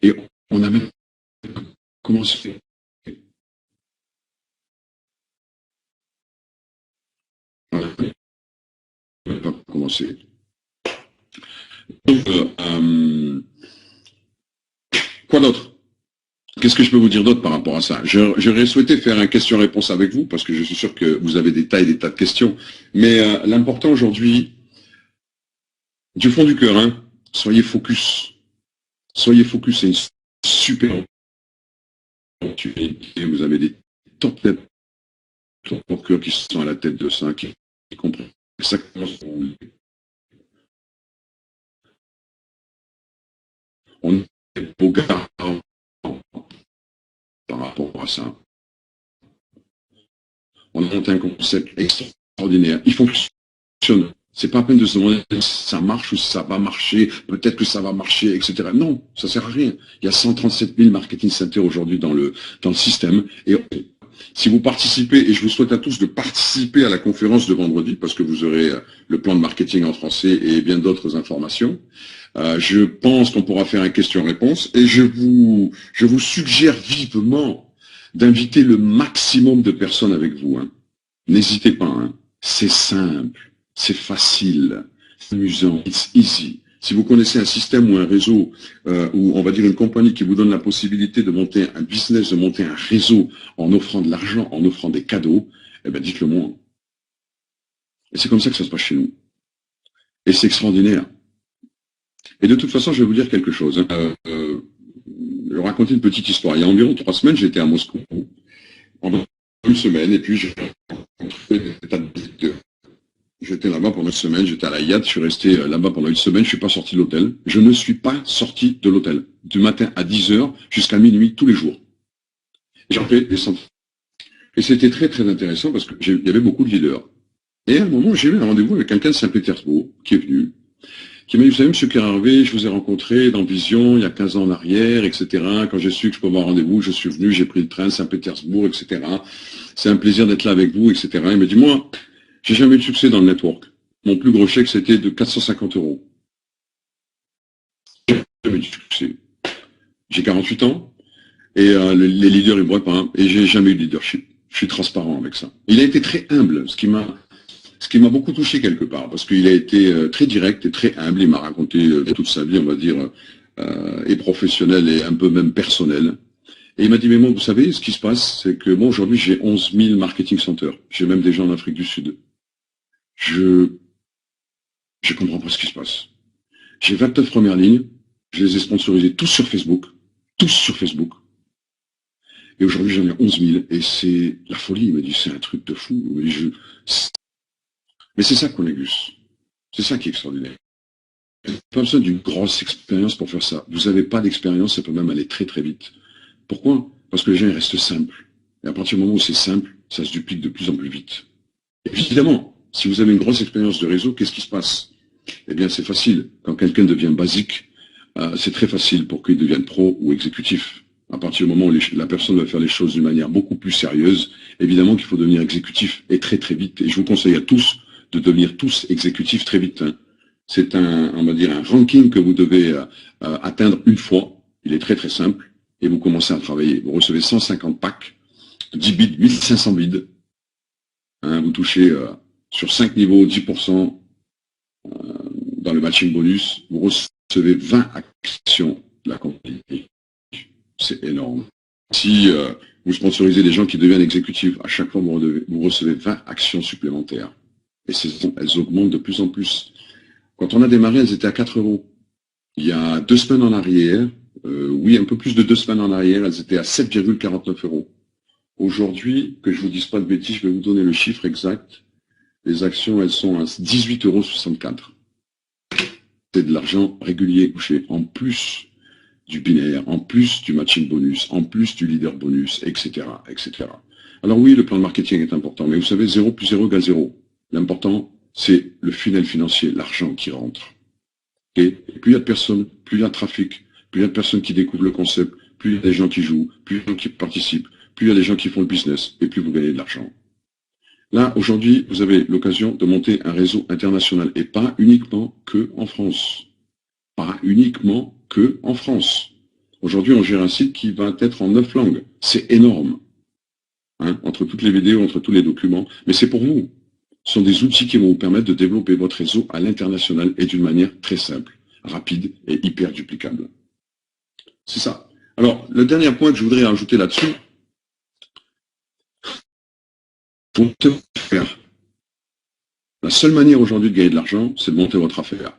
Et on a même commencé. On n'a pas commencé. Donc, quoi d'autre? Qu'est-ce que je peux vous dire d'autre par rapport à ça? J'aurais souhaité faire un question-réponse avec vous, parce que je suis sûr que vous avez des tas et des tas de questions. Mais l'important aujourd'hui, du fond du cœur, hein, soyez focus. Soyez focus, c'est une super opportunité. Vous avez des top networkers qui sont à la tête de ça, qui comprennent exactement ce que vous voulez. On est beau gars par rapport à ça. On a monté un concept extraordinaire. Il fonctionne. C'est pas à peine de se demander si ça marche ou si ça va marcher, peut-être que ça va marcher, etc. Non, ça sert à rien. Il y a 137 000 marketing centers aujourd'hui dans le système. Et si vous participez, et je vous souhaite à tous de participer à la conférence de vendredi, parce que vous aurez le plan de marketing en français et bien d'autres informations, je pense qu'on pourra faire un question-réponse, et je vous suggère vivement d'inviter le maximum de personnes avec vous. Hein. N'hésitez pas, hein. C'est simple. C'est facile, c'est amusant, it's easy. Si vous connaissez un système ou un réseau, ou on va dire une compagnie qui vous donne la possibilité de monter un business, de monter un réseau en offrant de l'argent, en offrant des cadeaux, eh bien dites-le moi. Et c'est comme ça que ça se passe chez nous. Et c'est extraordinaire. Et de toute façon, je vais vous dire quelque chose. Hein. Je vais raconter une petite histoire. Il y a environ 3 semaines, j'étais à Moscou, pendant une semaine, et puis j'ai rencontré des tas de visiteurs. J'étais là-bas pendant une semaine, j'étais à la Yad, je suis resté là-bas pendant une semaine, je suis pas sorti de l'hôtel. Je ne suis pas sorti de l'hôtel. Du matin à 10h jusqu'à minuit tous les jours. J'en fais des centaines. Et c'était très très intéressant parce qu'il y avait beaucoup de leaders. Et à un moment, j'ai eu un rendez-vous avec quelqu'un de Saint-Pétersbourg qui est venu, qui m'a dit, vous savez, monsieur Kerharvey, je vous ai rencontré dans Vision il y a 15 ans en arrière, etc. Quand j'ai su que je pouvais avoir un rendez-vous, je suis venu, j'ai pris le train Saint-Pétersbourg, etc. C'est un plaisir d'être là avec vous, etc. Il m'a dit, moi, j'ai jamais eu de succès dans le network. Mon plus gros chèque, c'était de 450 €. J'ai jamais eu de succès. J'ai 48 ans, et les leaders, ils ne boivent pas, hein, et j'ai jamais eu de leadership. Je suis transparent avec ça. Il a été très humble, ce qui m'a beaucoup touché quelque part, parce qu'il a été très direct et très humble. Il m'a raconté toute sa vie, on va dire, et professionnelle et un peu même personnelle. Et il m'a dit, mais moi, vous savez, ce qui se passe, c'est que moi, aujourd'hui, j'ai 11 000 marketing centers. J'ai même des gens en Afrique du Sud. Je comprends pas ce qui se passe. J'ai 29 premières lignes, je les ai sponsorisés tous sur Facebook. Tous sur Facebook. Et aujourd'hui, j'en ai 11 000. Et c'est la folie. Il m'a dit, c'est un truc de fou. Mais c'est ça qu'on est Gus. C'est ça qui est extraordinaire. Vous n'avez pas besoin d'une grosse expérience pour faire ça. Vous n'avez pas d'expérience, ça peut même aller très très vite. Pourquoi? Parce que les gens ils restent simples. Et à partir du moment où c'est simple, ça se duplique de plus en plus vite. Et évidemment, si vous avez une grosse expérience de réseau, qu'est-ce qui se passe? Eh bien, c'est facile. Quand quelqu'un devient basique, c'est très facile pour qu'il devienne pro ou exécutif. À partir du moment où la personne va faire les choses d'une manière beaucoup plus sérieuse, évidemment qu'il faut devenir exécutif et très très vite. Et je vous conseille à tous de devenir tous exécutifs très vite. Hein. C'est on va dire, un ranking que vous devez atteindre une fois. Il est très très simple. Et vous commencez à travailler. Vous recevez 150 packs, 10 bids, 1500 bids. Hein, vous touchez sur 5 niveaux, 10% dans le matching bonus. Vous recevez 20 actions de la compagnie. C'est énorme. Si vous sponsorisez des gens qui deviennent exécutifs, à chaque fois vous recevez 20 actions supplémentaires. Et elles augmentent de plus en plus. Quand on a démarré, elles étaient à 4 euros. Il y a 2 semaines en arrière, oui, un peu plus de 2 semaines en arrière, elles étaient à 7,49 euros. Aujourd'hui, que je vous dise pas de bêtises, je vais vous donner le chiffre exact. Les actions, elles sont à 18,64 euros. C'est de l'argent régulier couché, en plus du binaire, en plus du matching bonus, en plus du leader bonus, etc., etc. Alors oui, le plan de marketing est important, mais vous savez, 0 plus 0 égale 0. L'important, c'est le funnel financier, l'argent qui rentre. Et plus il y a de personnes, plus il y a de trafic, plus il y a de personnes qui découvrent le concept, plus il y a des gens qui jouent, plus il y a des gens qui participent, plus il y a des gens qui font le business, et plus vous gagnez de l'argent. Là, aujourd'hui, vous avez l'occasion de monter un réseau international, et pas uniquement que en France. Pas uniquement que en France. Aujourd'hui, on gère un site qui va être en 9 langues. C'est énorme. Hein, entre toutes les vidéos, entre tous les documents. Mais c'est pour vous. Ce sont des outils qui vont vous permettre de développer votre réseau à l'international et d'une manière très simple, rapide et hyper duplicable. C'est ça. Alors, le dernier point que je voudrais ajouter là-dessus, monter votre affaire. La seule manière aujourd'hui de gagner de l'argent, c'est de monter votre affaire.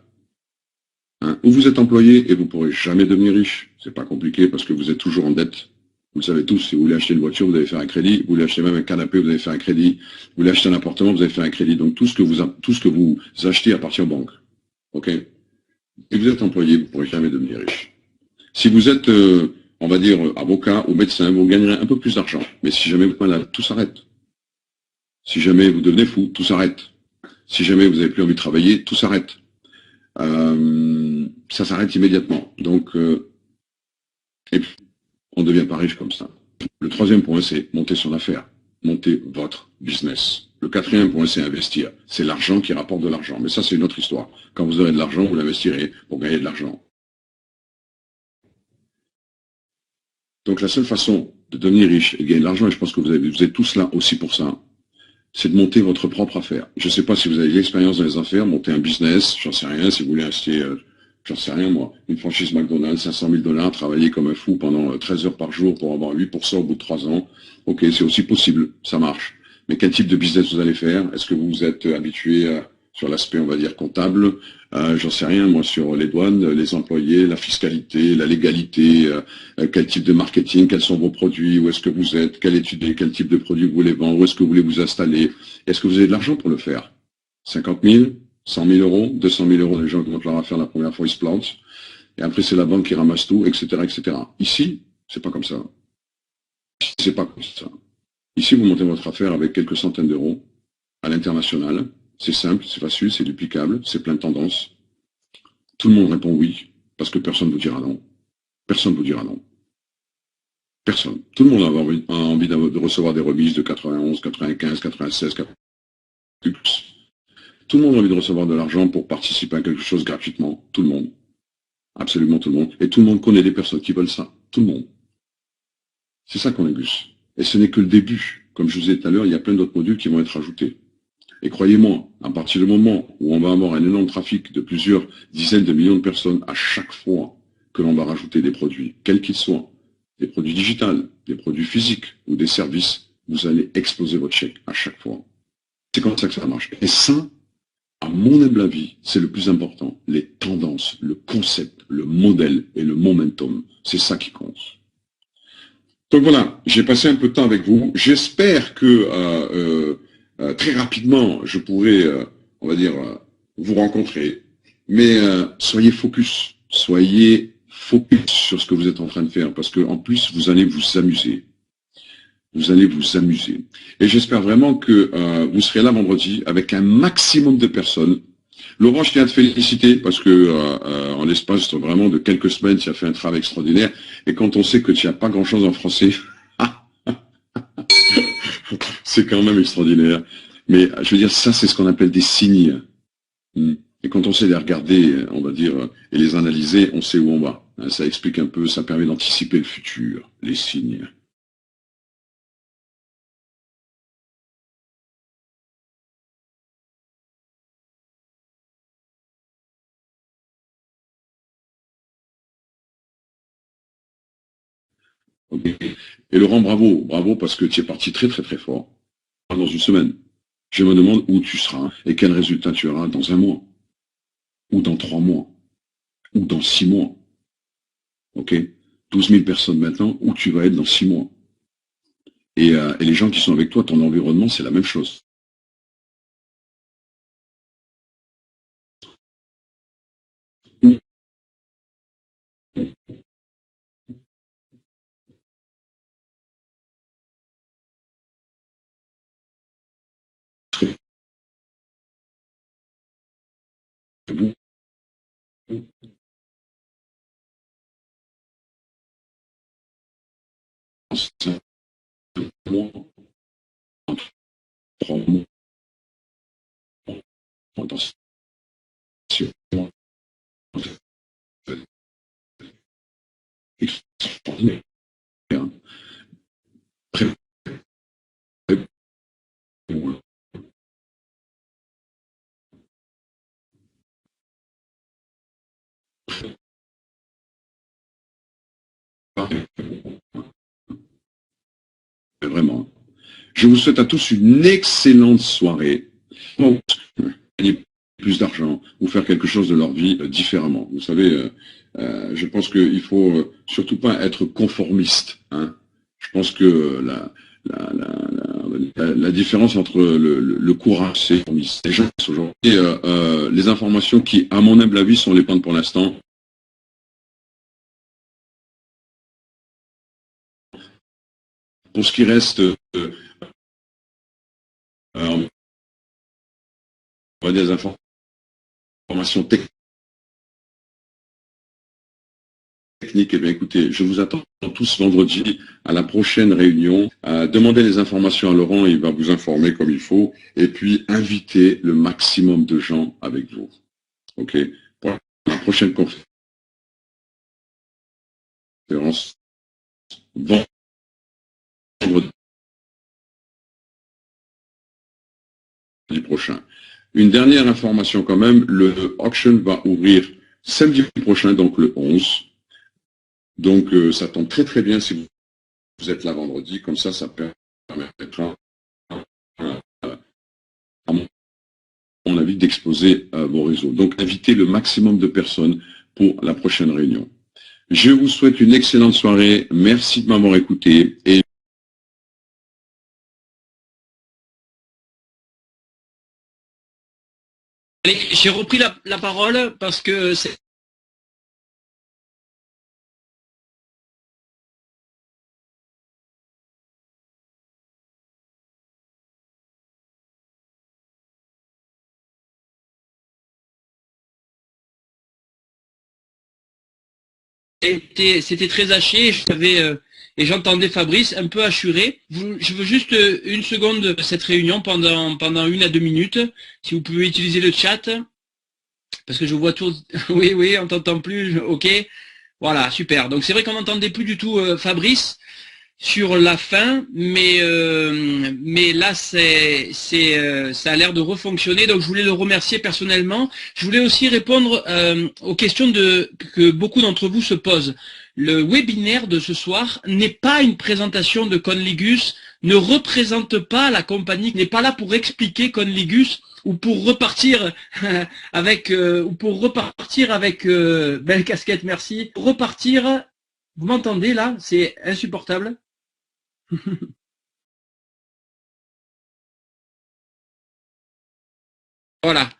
Hein, ou vous êtes employé et vous ne pourrez jamais devenir riche. C'est pas compliqué parce que vous êtes toujours en dette. Vous le savez tous, si vous voulez acheter une voiture, vous allez faire un crédit. Vous voulez acheter même un canapé, vous allez faire un crédit. Vous voulez acheter un appartement, vous allez faire un crédit. Donc tout ce que vous achetez appartient aux banques. OK? Si vous êtes employé, vous ne pourrez jamais devenir riche. Si vous êtes, on va dire, avocat ou médecin, vous gagnerez un peu plus d'argent. Mais si jamais vous êtes malade, tout s'arrête. Si jamais vous devenez fou, tout s'arrête. Si jamais vous n'avez plus envie de travailler, tout s'arrête. Ça s'arrête immédiatement. Donc, et puis, on ne devient pas riche comme ça. Le troisième point, c'est monter son affaire, monter votre business. Le quatrième point, c'est investir. C'est l'argent qui rapporte de l'argent. Mais ça, c'est une autre histoire. Quand vous aurez de l'argent, vous l'investirez pour gagner de l'argent. Donc, la seule façon de devenir riche et de gagner de l'argent, et je pense que vous êtes tous là aussi pour ça, c'est de monter votre propre affaire. Je ne sais pas si vous avez de l'expérience dans les affaires, monter un business, j'en sais rien, si vous voulez acheter, j'en sais rien moi, une franchise McDonald's, 500 000 $, travailler comme un fou pendant 13 heures par jour pour avoir 8% au bout de 3 ans. Ok, c'est aussi possible, ça marche. Mais quel type de business vous allez faire? Est-ce que vous êtes habitué sur l'aspect, on va dire, comptable? J'en sais rien, moi, sur les douanes, les employés, la fiscalité, la légalité, quel type de marketing, quels sont vos produits, où est-ce que vous êtes, quelle étude, quel type de produit vous voulez vendre, où est-ce que vous voulez vous installer? Est-ce que vous avez de l'argent pour le faire? 50 000, 100 000 euros, 200 000 euros, les gens qui vont leur affaire la première fois, ils se plantent. Et après, c'est la banque qui ramasse tout, etc., etc. Ici, c'est pas comme ça. C'est pas comme ça. Ici, vous montez votre affaire avec quelques centaines d'euros à l'international. C'est simple, c'est facile, c'est duplicable, c'est plein de tendances. Tout le monde répond oui, parce que personne ne vous dira non. Personne ne vous dira non. Personne. Tout le monde a envie de recevoir des remises de 91, 95, 96, 98. Tout le monde a envie de recevoir de l'argent pour participer à quelque chose gratuitement. Tout le monde. Absolument tout le monde. Et tout le monde connaît des personnes qui veulent ça. Tout le monde. C'est ça qu'on est Gus. Et ce n'est que le début. Comme je vous disais tout à l'heure, il y a plein d'autres modules qui vont être ajoutés. Et croyez-moi, à partir du moment où on va avoir un énorme trafic de plusieurs dizaines de millions de personnes à chaque fois que l'on va rajouter des produits, quels qu'ils soient, des produits digitales, des produits physiques ou des services, vous allez exploser votre chèque à chaque fois. C'est comme ça que ça marche. Et ça, à mon humble avis, c'est le plus important. Les tendances, le concept, le modèle et le momentum, c'est ça qui compte. Donc voilà, j'ai passé un peu de temps avec vous. J'espère que très rapidement, je pourrai, on va dire, vous rencontrer. Mais soyez focus sur ce que vous êtes en train de faire, parce que en plus, vous allez vous amuser. Vous allez vous amuser. Et j'espère vraiment que vous serez là vendredi avec un maximum de personnes. Laurent, je tiens à te féliciter parce que en l'espace vraiment de quelques semaines, tu as fait un travail extraordinaire. Et quand on sait que tu n'as pas grand-chose en français, c'est quand même extraordinaire. Mais je veux dire, ça, c'est ce qu'on appelle des signes. Et quand on sait les regarder, on va dire, et les analyser, on sait où on va. Ça explique un peu, ça permet d'anticiper le futur, les signes. Okay. Et Laurent, bravo, bravo, parce que tu es parti très très très fort dans une semaine. Je me demande où tu seras et quel résultat tu auras dans un mois, ou dans 3 mois, ou dans 6 mois. Ok, 12 000 personnes maintenant, où tu vas être dans 6 mois. Et les gens qui sont avec toi, ton environnement, c'est la même chose. Vous, dans 5 mois, dans 3 mois, dans 6 mois, extraordinaire. Très, très bon. Vraiment. Je vous souhaite à tous une excellente soirée. Gagner plus d'argent ou faire quelque chose de leur vie différemment. Vous savez, je pense qu'il faut surtout pas être conformiste. Hein. Je pense que la différence entre le courage et les gens aujourd'hui, les informations qui, à mon humble avis, sont les bonnes pour l'instant. Pour ce qui reste, on va des informations techniques. Eh bien, écoutez, je vous attends tous vendredi à la prochaine réunion. Demandez les informations à Laurent, il va vous informer comme il faut. Et puis, invitez le maximum de gens avec vous. OK? Pour la prochaine conférence vendredi prochain. Une dernière information quand même, le auction va ouvrir samedi prochain, donc le 11. Donc, ça tombe très très bien si vous êtes là vendredi, comme ça permettra, à mon avis, d'exposer vos réseaux. Donc, invitez le maximum de personnes pour la prochaine réunion. Je vous souhaite une excellente soirée. Merci de m'avoir écouté. Et Allez, j'ai repris la parole parce que c'est... C'était très haché, et j'entendais Fabrice un peu assuré. Je veux juste une seconde de cette réunion pendant 1 à 2 minutes. Si vous pouvez utiliser le chat, parce que je vois tout. Oui, on t'entend plus. Ok, voilà, super. Donc c'est vrai qu'on n'entendait plus du tout Fabrice sur la fin, mais là ça a l'air de refonctionner, donc je voulais le remercier personnellement. Je voulais aussi répondre aux questions que beaucoup d'entre vous se posent. Le webinaire de ce soir n'est pas une présentation de Conligus, ne représente pas la compagnie, n'est pas là pour expliquer Conligus ou pour repartir avec belle casquette, merci. Repartir, vous m'entendez là? C'est insupportable. Voilà.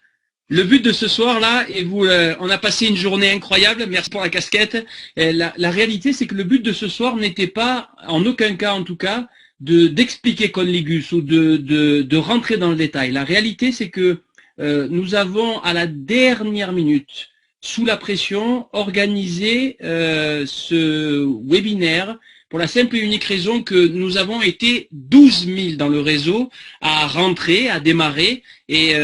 Le but de ce soir-là, et on a passé une journée incroyable, merci pour la casquette. Et la réalité, c'est que le but de ce soir n'était pas, en aucun cas en tout cas, d'expliquer Conligus ou de rentrer dans le détail. La réalité, c'est que nous avons, à la dernière minute, sous la pression, organisé ce webinaire pour pour la simple et unique raison que nous avons été 12 000 dans le réseau à rentrer, à démarrer, et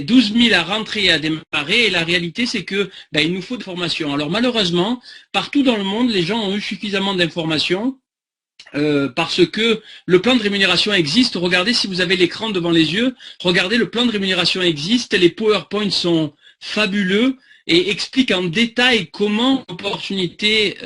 12 000 à rentrer et à démarrer, et la réalité c'est que il nous faut de formation. Alors malheureusement, partout dans le monde, les gens ont eu suffisamment d'informations, parce que le plan de rémunération existe. Regardez, si vous avez l'écran devant les yeux, regardez, le plan de rémunération existe, les PowerPoints sont fabuleux et expliquent en détail comment l'opportunité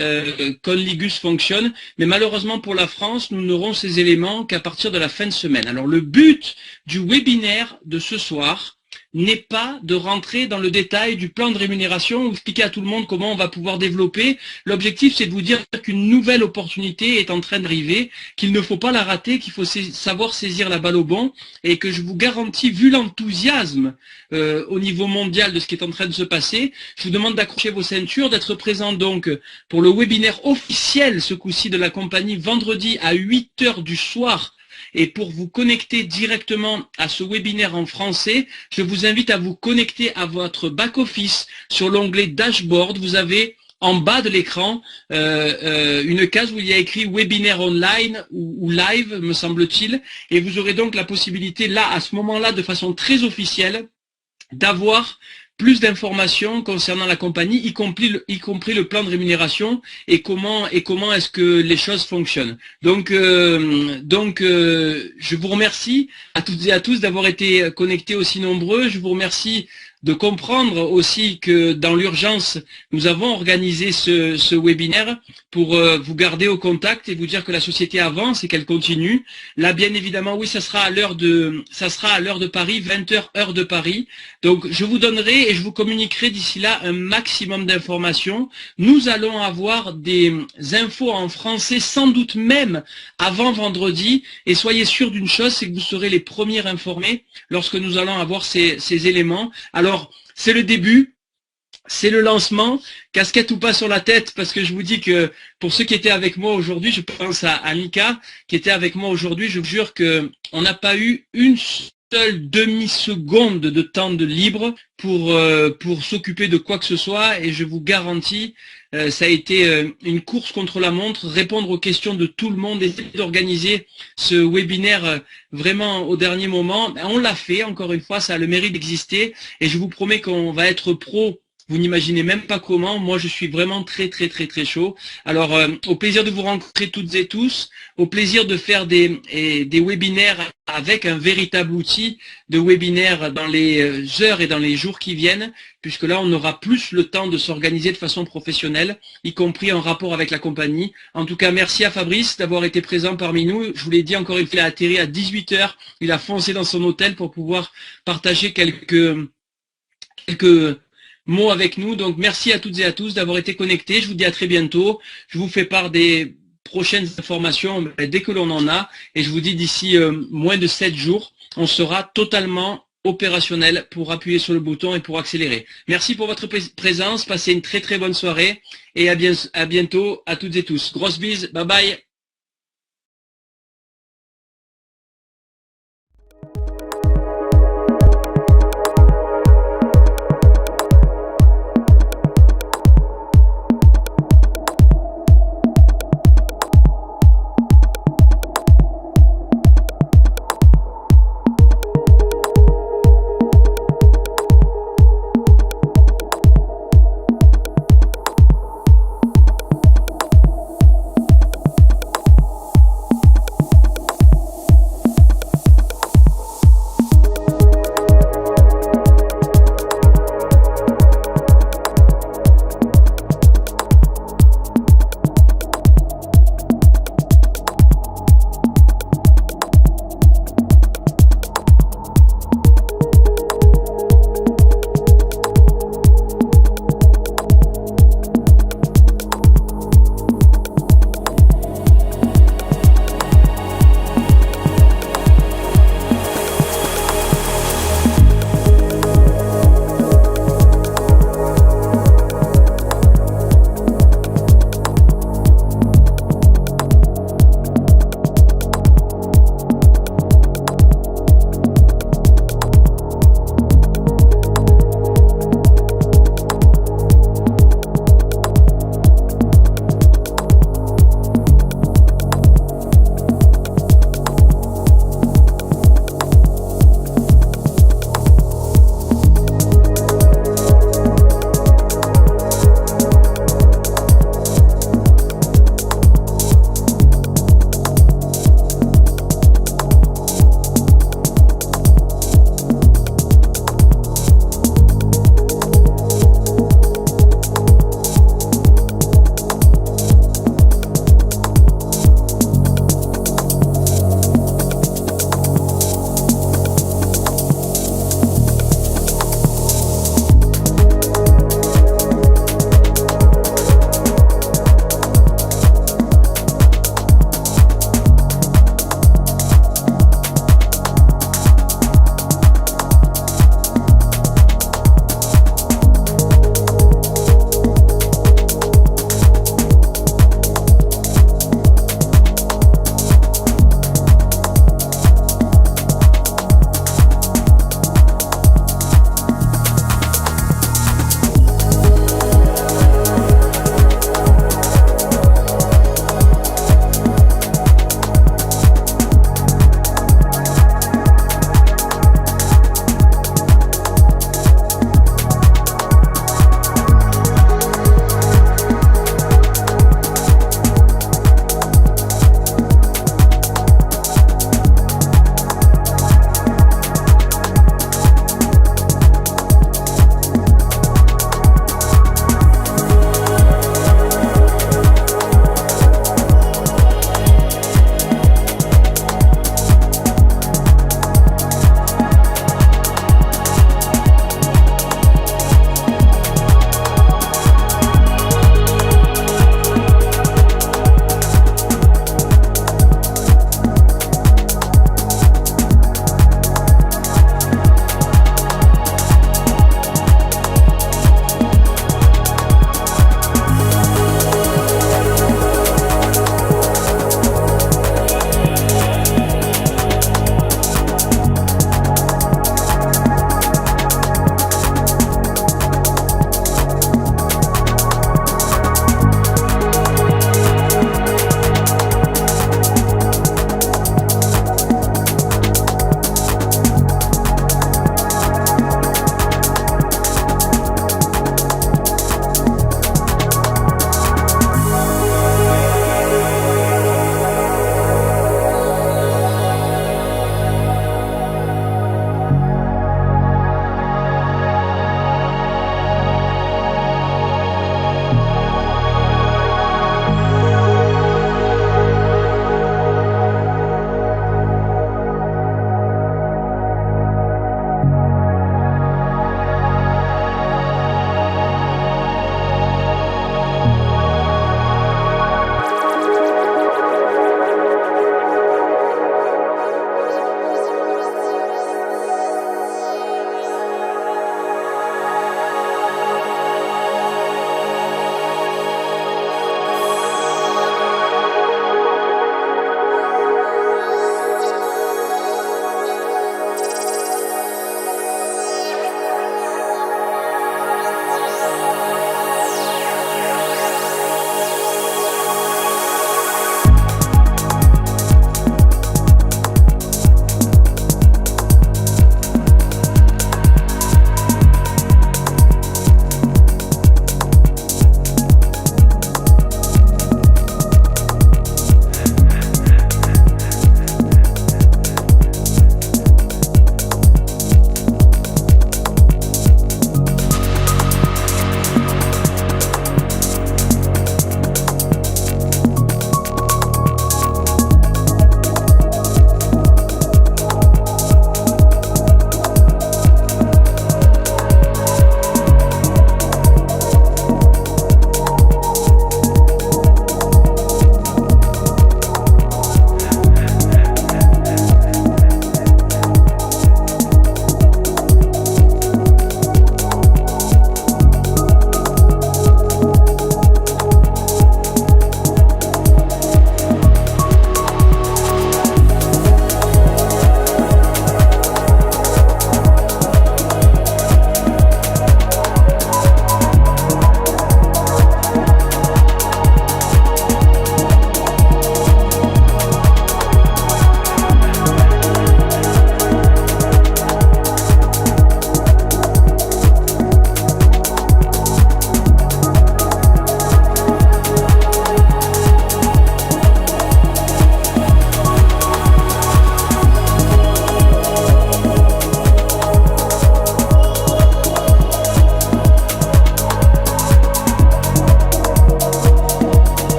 Conligus fonctionne, mais malheureusement pour la France, nous n'aurons ces éléments qu'à partir de la fin de semaine. Alors le but du webinaire de ce soir n'est pas de rentrer dans le détail du plan de rémunération ou expliquer à tout le monde comment on va pouvoir développer. L'objectif, c'est de vous dire qu'une nouvelle opportunité est en train d'arriver, qu'il ne faut pas la rater, qu'il faut savoir saisir la balle au bon, et que je vous garantis, vu l'enthousiasme au niveau mondial de ce qui est en train de se passer, je vous demande d'accrocher vos ceintures, d'être présent donc pour le webinaire officiel, ce coup-ci, de la compagnie, vendredi à 8 h du soir. Et pour vous connecter directement à ce webinaire en français, je vous invite à vous connecter à votre back-office. Sur l'onglet Dashboard, vous avez en bas de l'écran une case où il y a écrit webinaire online ou live, me semble-t-il. Et vous aurez donc la possibilité, là, à ce moment-là, de façon très officielle, d'avoir plus d'informations concernant la compagnie, y compris le plan de rémunération et comment est-ce que les choses fonctionnent. Donc, je vous remercie à toutes et à tous d'avoir été connectés aussi nombreux. Je vous remercie de comprendre aussi que dans l'urgence, nous avons organisé ce webinaire pour vous garder au contact et vous dire que la société avance et qu'elle continue. Là, bien évidemment, oui, ça sera à l'heure de Paris, 20 h heure de Paris. Donc, je vous donnerai et je vous communiquerai d'ici là un maximum d'informations. Nous allons avoir des infos en français, sans doute même avant vendredi. Et soyez sûrs d'une chose, c'est que vous serez les premiers informés lorsque nous allons avoir ces éléments. Alors, c'est le début, c'est le lancement, casquette ou pas sur la tête, parce que je vous dis que pour ceux qui étaient avec moi aujourd'hui, je pense à Mika qui était avec moi aujourd'hui, je vous jure qu'on n'a pas eu une seule demi-seconde de temps de libre pour s'occuper de quoi que ce soit, et je vous garantis, ça a été une course contre la montre, répondre aux questions de tout le monde, essayer d'organiser ce webinaire vraiment au dernier moment. On l'a fait, encore une fois, ça a le mérite d'exister, et je vous promets qu'on va être pro. Vous n'imaginez même pas comment. Moi, je suis vraiment très chaud. Alors, au plaisir de vous rencontrer toutes et tous, au plaisir de faire des webinaires avec un véritable outil de webinaire dans les heures et dans les jours qui viennent, puisque là, on aura plus le temps de s'organiser de façon professionnelle, y compris en rapport avec la compagnie. En tout cas, merci à Fabrice d'avoir été présent parmi nous. Je vous l'ai dit encore une fois, il a atterri à 18 h. Il a foncé dans son hôtel pour pouvoir partager quelques mots avec nous. Donc merci à toutes et à tous d'avoir été connectés. Je vous dis à très bientôt. Je vous fais part des prochaines informations dès que l'on en a. Et je vous dis d'ici moins de 7 jours, on sera totalement opérationnel pour appuyer sur le bouton et pour accélérer. Merci pour votre présence. Passez une très bonne soirée. Et à bientôt à toutes et tous. Grosse bise. Bye bye.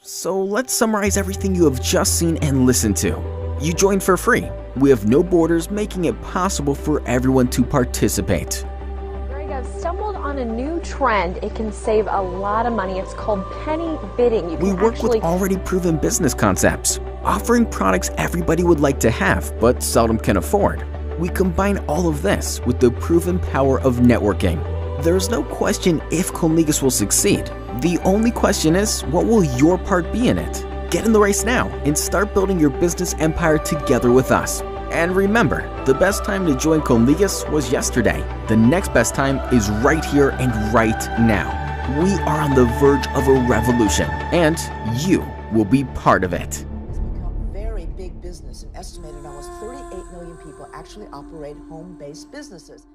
So let's summarize everything you have just seen and listened to. You joined for free. We have no borders, making it possible for everyone to participate. Greg, I've stumbled on a new trend. It can save a lot of money. It's called penny bidding. You can We work with already proven business concepts, offering products everybody would like to have but seldom can afford. We combine all of this with the proven power of networking. There's no question if Conligas will succeed. The only question is, what will your part be in it? Get in the race now and start building your business empire together with us. And remember, the best time to join Conligas was yesterday. The next best time is right here and right now. We are on the verge of a revolution, and you will be part of it. It's become very big business. An estimated almost 38 million people actually operate home-based businesses.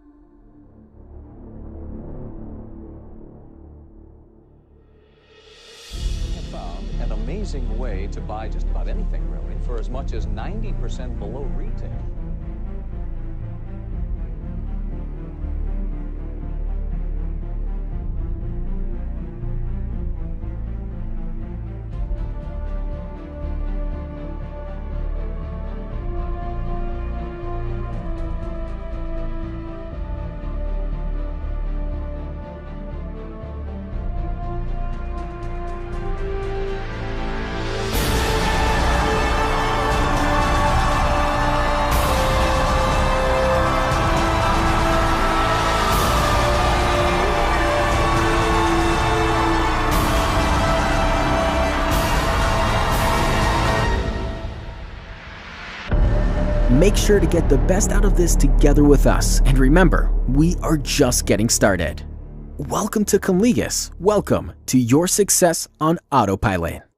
Found an amazing way to buy just about anything, really, for as much as 90% below retail. Make sure to get the best out of this together with us, and remember, we are just getting started. Welcome to Conligas. Welcome to your success on autopilot.